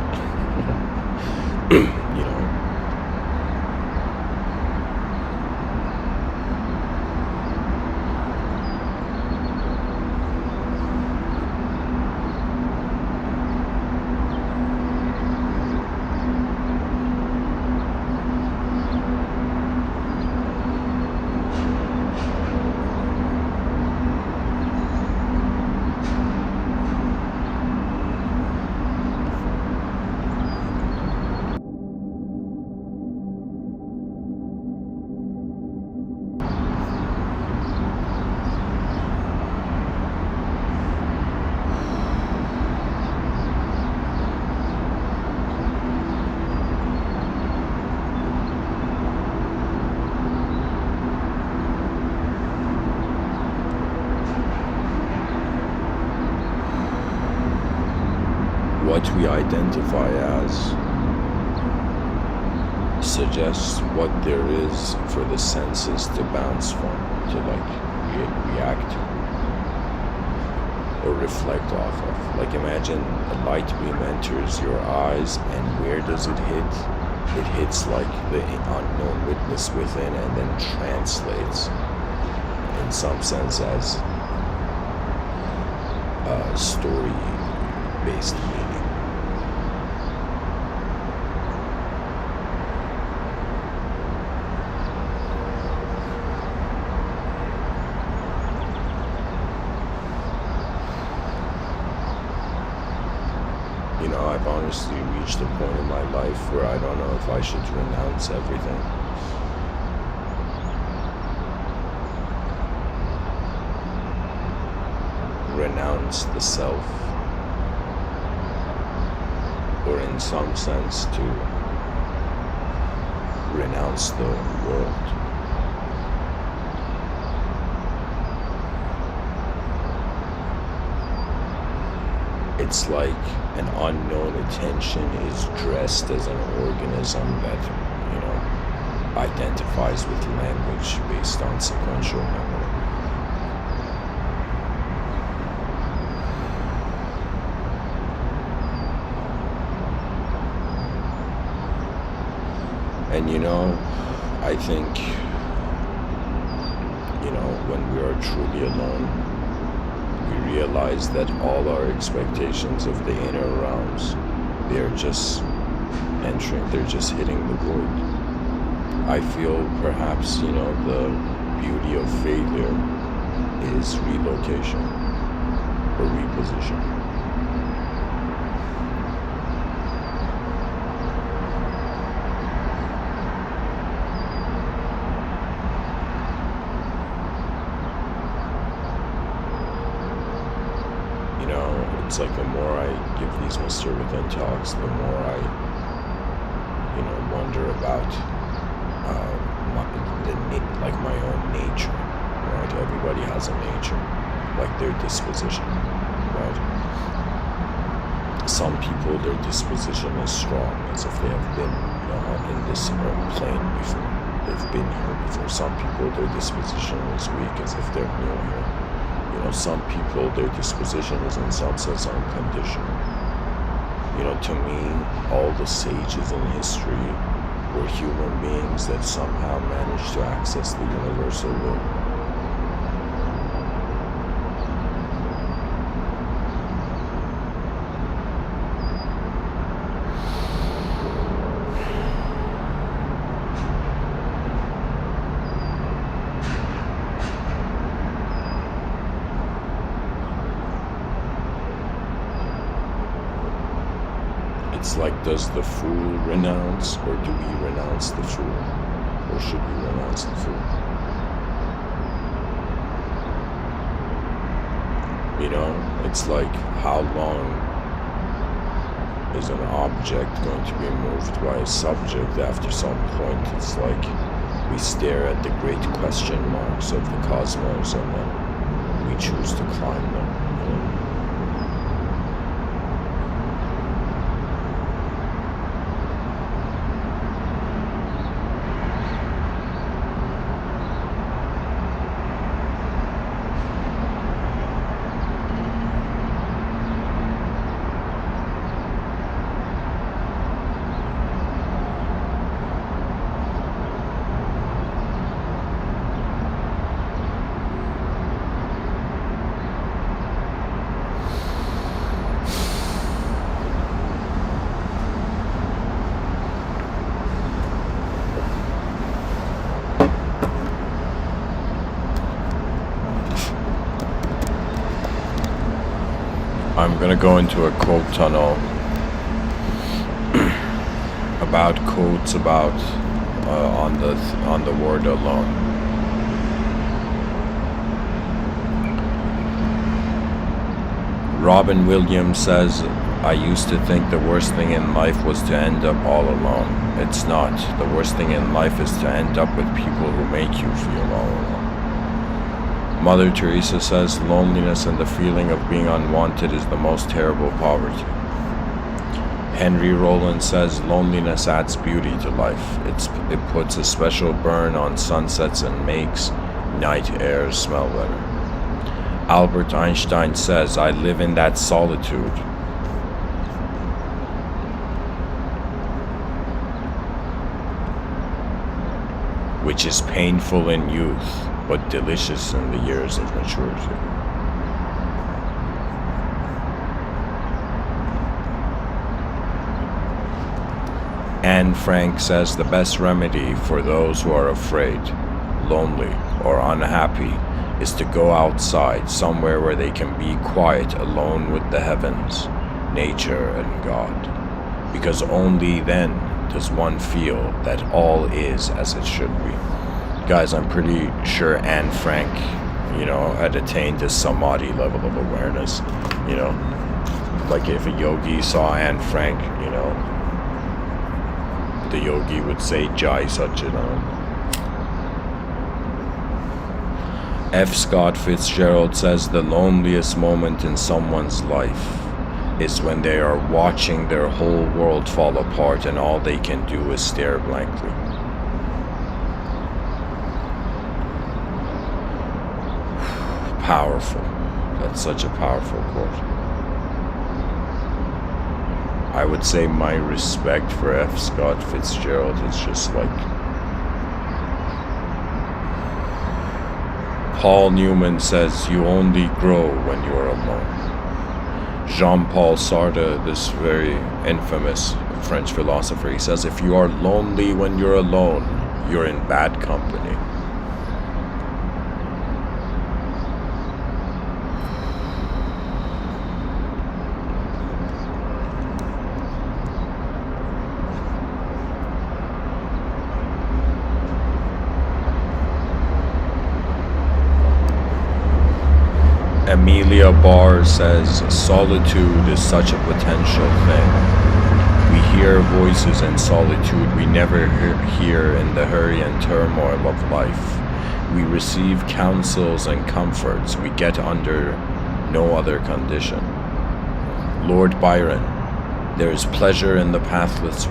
what we identify as suggests what there is for the senses to bounce from, to like react to or reflect off of. Like imagine a light beam enters your eyes, and where does it hit? It hits like the unknown witness within, and then translates in some sense as a story-based meaning. You know, I've honestly reached a point in my life where I don't know if I should renounce everything. Renounce the self, or in some sense to renounce the world. It's like an unknown attention is dressed as an organism that, you know, identifies with language based on sequential memory. And you know, I think, you know, when we are truly alone, we realize that all our expectations of the inner realms, they're just they're just hitting the void. I feel perhaps, you know, the beauty of failure is relocation or reposition. It's like the more I give these Mr.Within talks, the more I, you know, wonder about my own nature, right? Everybody has a nature, like their disposition, right? Some people, their disposition is strong, as if they have been in this plane before. They've been here before. Some people, their disposition is weak, as if they're new here. You know, some people, their disposition is in some sense unconditional. You know, to me, all the sages in history were human beings that somehow managed to access the universal will. It's like, does the fool renounce, or do we renounce the fool? Or should we renounce the fool? You know, it's like, how long is an object going to be moved by a subject? After some point, it's like we stare at the great question marks of the cosmos, and then we choose to climb them, you know? I'm gonna go into a quote tunnel about quotes about on the word alone. Robin Williams says, "I used to think the worst thing in life was to end up all alone. It's not. The worst thing in life is to end up with people who make you feel all alone." Mother Teresa says, "Loneliness and the feeling of being unwanted is the most terrible poverty." Henry Rollins says loneliness adds beauty to life. It puts a special burn on sunsets and makes night air smell better. Albert Einstein says, I live in that solitude. Which is painful in youth, but delicious in the years of maturity. Anne Frank says the best remedy for those who are afraid, lonely, or unhappy is to go outside somewhere where they can be quiet alone with the heavens, nature, and God. Because only then does one feel that all is as it should be. Guys, I'm pretty sure Anne Frank, had attained this samadhi level of awareness, Like if a yogi saw Anne Frank, the yogi would say Jai Satchidanand. F. Scott Fitzgerald says the loneliest moment in someone's life is when they are watching their whole world fall apart and all they can do is stare blankly. Powerful. That's such a powerful quote. I would say my respect for F. Scott Fitzgerald is just like... Paul Newman says you only grow when you're alone. Jean-Paul Sartre, this very infamous French philosopher, he says if you are lonely when you're alone, you're in bad company. Amelia Barr says, solitude is such a potential thing. We hear voices in solitude we never hear in the hurry and turmoil of life. We receive counsels and comforts we get under no other condition. Lord Byron, there is pleasure in the pathless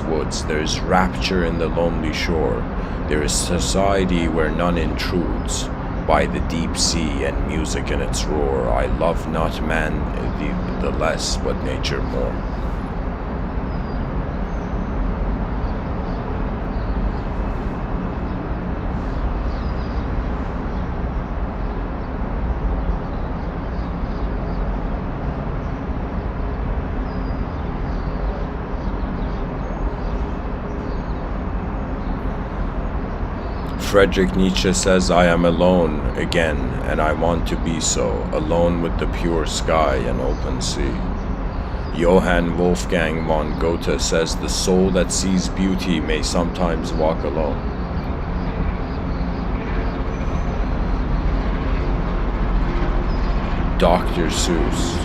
woods. There is rapture in the lonely shore. There is society where none intrudes. By the deep sea and music in its roar, I love not man the less, but nature more. Friedrich Nietzsche says, I am alone again, and I want to be so, alone with the pure sky and open sea. Johann Wolfgang von Goethe says, the soul that sees beauty may sometimes walk alone. Dr. Seuss,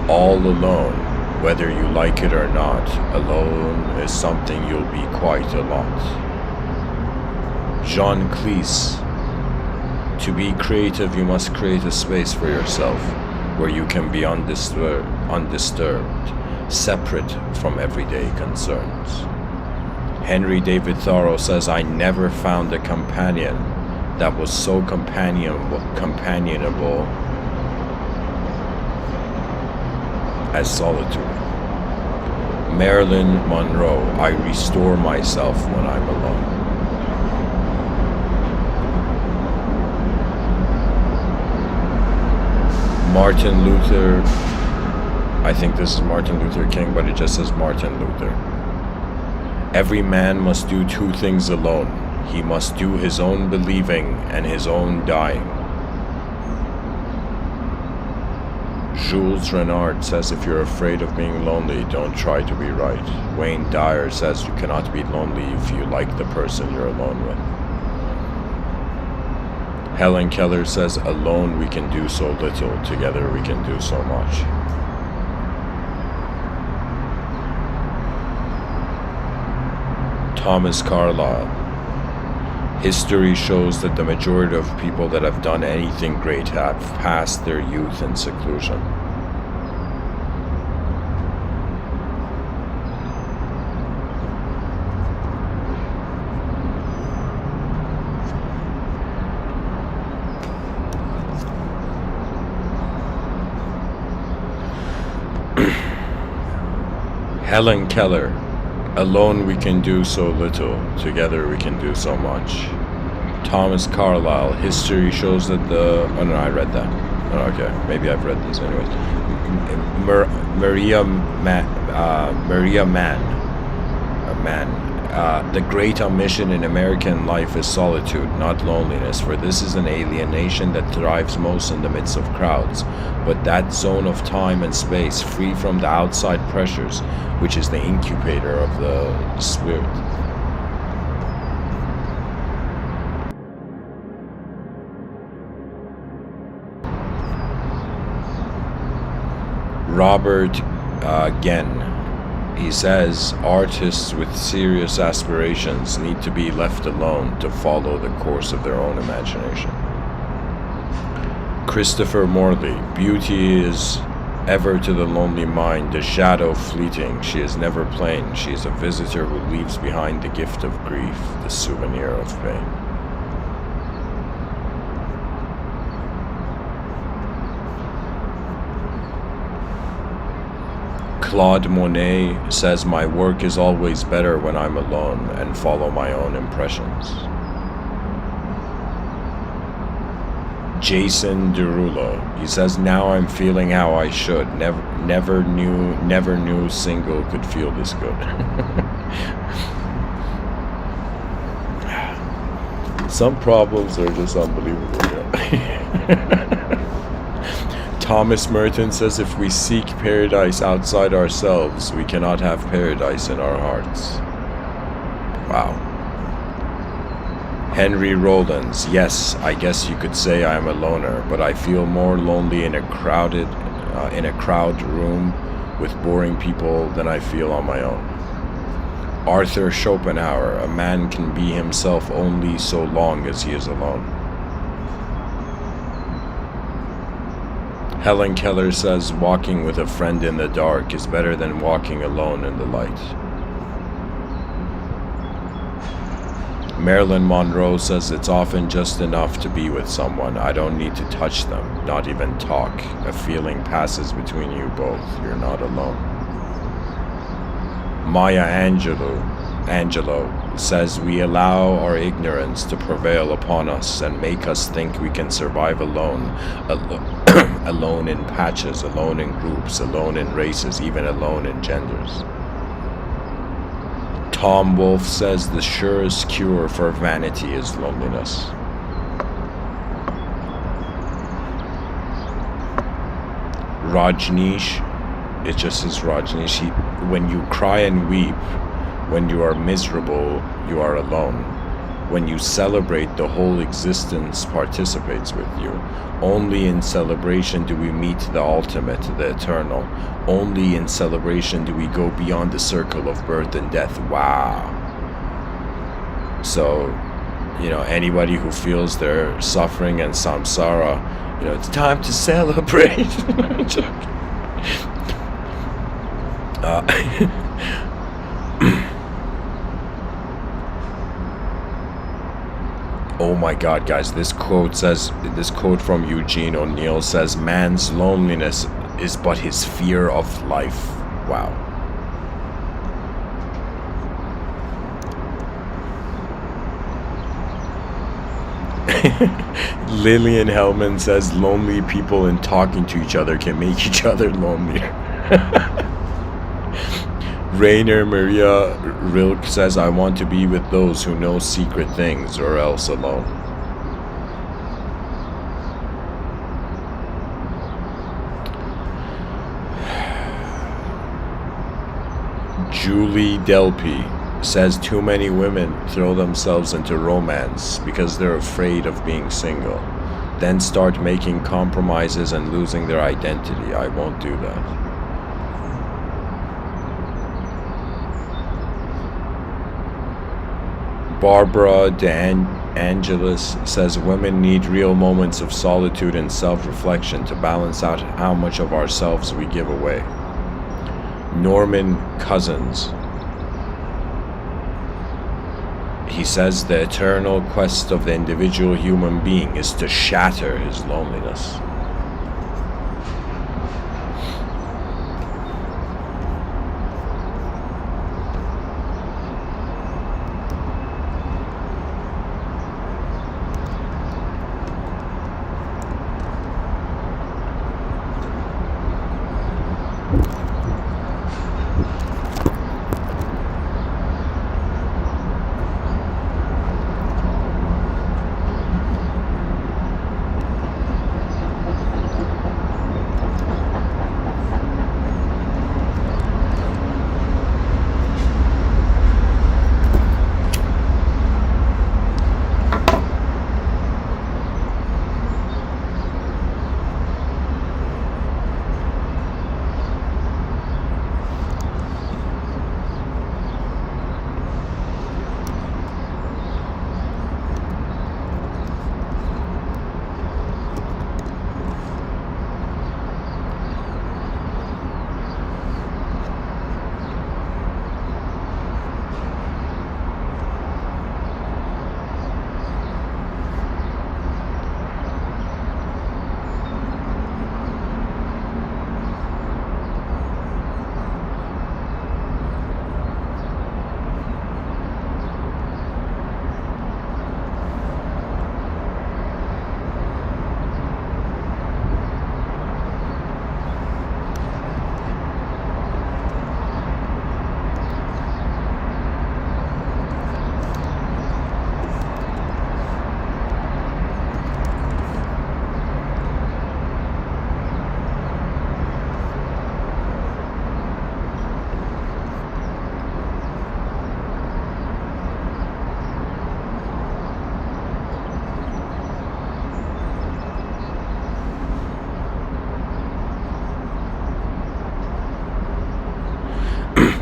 all alone, whether you like it or not, alone is something you'll be quite a lot. Jean Cleese, to be creative you must create a space for yourself where you can be undisturbed, separate from everyday concerns. Henry David Thoreau says, I never found a companion that was so companionable as solitude. Marilyn Monroe, I restore myself when I'm alone. Martin Luther, I think this is Martin Luther King, but it just says Martin Luther. Every man must do two things alone. He must do his own believing and his own dying. Jules Renard says if you're afraid of being lonely, don't try to be right. Wayne Dyer says you cannot be lonely if you like the person you're alone with. Helen Keller says, alone we can do so little, together we can do so much. Thomas Carlyle, history shows that the majority of people that have done anything great have passed their youth in seclusion. Helen Keller, alone we can do so little, together we can do so much. Thomas Carlyle, history shows that the... Oh no, I read that. Oh, okay, maybe I've read this anyways. Maria Mann. The great omission in American life is solitude, not loneliness, for this is an alienation that thrives most in the midst of crowds. But that zone of time and space, free from the outside pressures, which is the incubator of the spirit. Robert Genn. He says, artists with serious aspirations need to be left alone to follow the course of their own imagination. Christopher Morley, beauty is ever to the lonely mind, the shadow fleeting, she is never plain, she is a visitor who leaves behind the gift of grief, the souvenir of pain. Claude Monet says, my work is always better when I'm alone and follow my own impressions. Jason Derulo, he says, now I'm feeling how I should. Never knew single could feel this good. Some problems are just unbelievable. Yeah. Thomas Merton says, if we seek paradise outside ourselves, we cannot have paradise in our hearts. Wow. Henry Rollins, yes, I guess you could say I'm a loner, but I feel more lonely in a crowd room with boring people than I feel on my own. Arthur Schopenhauer, a man can be himself only so long as he is alone. Helen Keller says, walking with a friend in the dark is better than walking alone in the light. Marilyn Monroe says, it's often just enough to be with someone. I don't need to touch them, not even talk. A feeling passes between you both. You're not alone. Maya Angelou says, we allow our ignorance to prevail upon us and make us think we can survive alone, alone in patches, alone in groups, alone in races, even alone in genders. Tom Wolfe says, the surest cure for vanity is loneliness. Rajneesh, it just says Rajneesh, when you cry and weep, when you are miserable, you are alone. When you celebrate, the whole existence participates with you. Only in celebration do we meet the ultimate, the eternal. Only in celebration do we go beyond the circle of birth and death. Wow. So, anybody who feels they're suffering and samsara, it's time to celebrate. Oh my God, guys, this quote from Eugene O'Neill says, man's loneliness is but his fear of life. Wow. Lillian Hellman says, lonely people in talking to each other can make each other lonelier. Rainer Maria Rilke says, I want to be with those who know secret things, or else alone. Julie Delpy says, too many women throw themselves into romance because they're afraid of being single, then start making compromises and losing their identity. I won't do that. Barbara De Angelis says, women need real moments of solitude and self-reflection to balance out how much of ourselves we give away. Norman Cousins, he says, the eternal quest of the individual human being is to shatter his loneliness.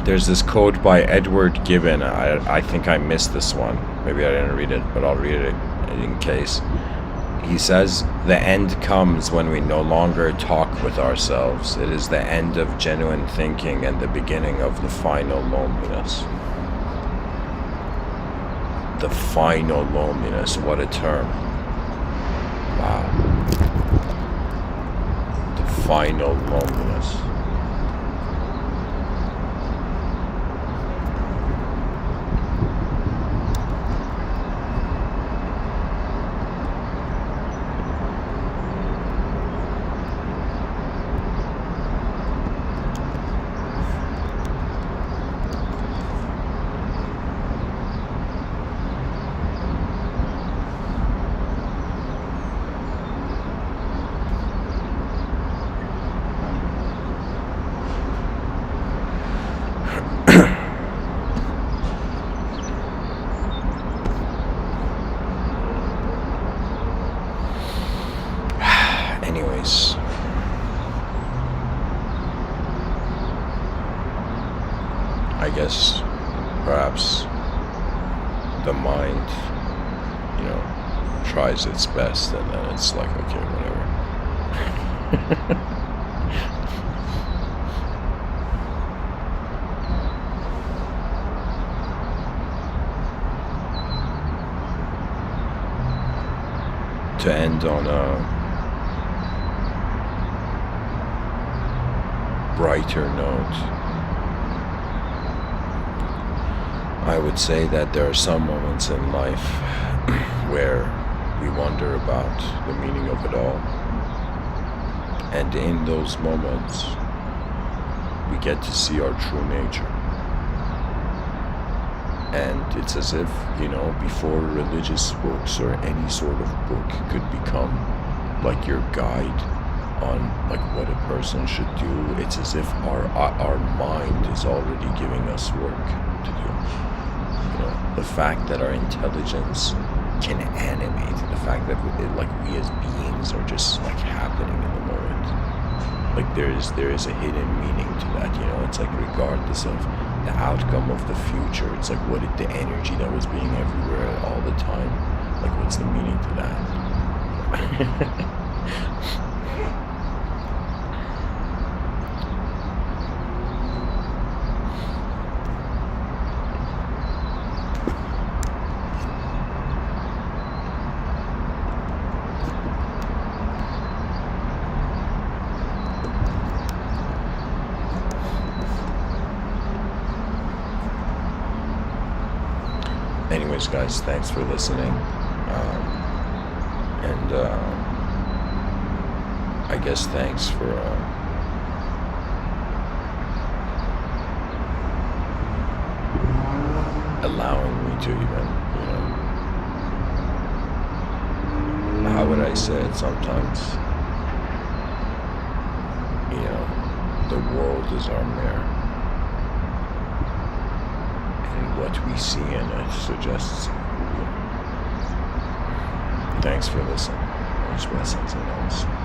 There's this quote by Edward Gibbon. I think I missed this one. Maybe I didn't read it, but I'll read it in case. He says, "The end comes when we no longer talk with ourselves. It is the end of genuine thinking and the beginning of the final loneliness." The final loneliness, what a term. Wow. The final loneliness. Anyways, I guess perhaps the mind, tries its best, and then it's like, okay, whatever. To end on a brighter note, I would say that there are some moments in life where we wonder about the meaning of it all, and in those moments we get to see our true nature. And it's as if, before religious books or any sort of book could become like your guide on like what a person should do, it's as if our mind is already giving us work to do. The fact that our intelligence can animate, the fact that we as beings are just like happening in the moment. Like there is a hidden meaning to that. It's like regardless of the outcome of the future, it's like what the energy that was being everywhere all the time. Like what's the meaning to that? Anyways, guys, thanks for listening. I guess thanks for allowing me to even, how would I say it sometimes? The world is our mirror. What we see in it suggests. Thanks for listening. Much blessings and all.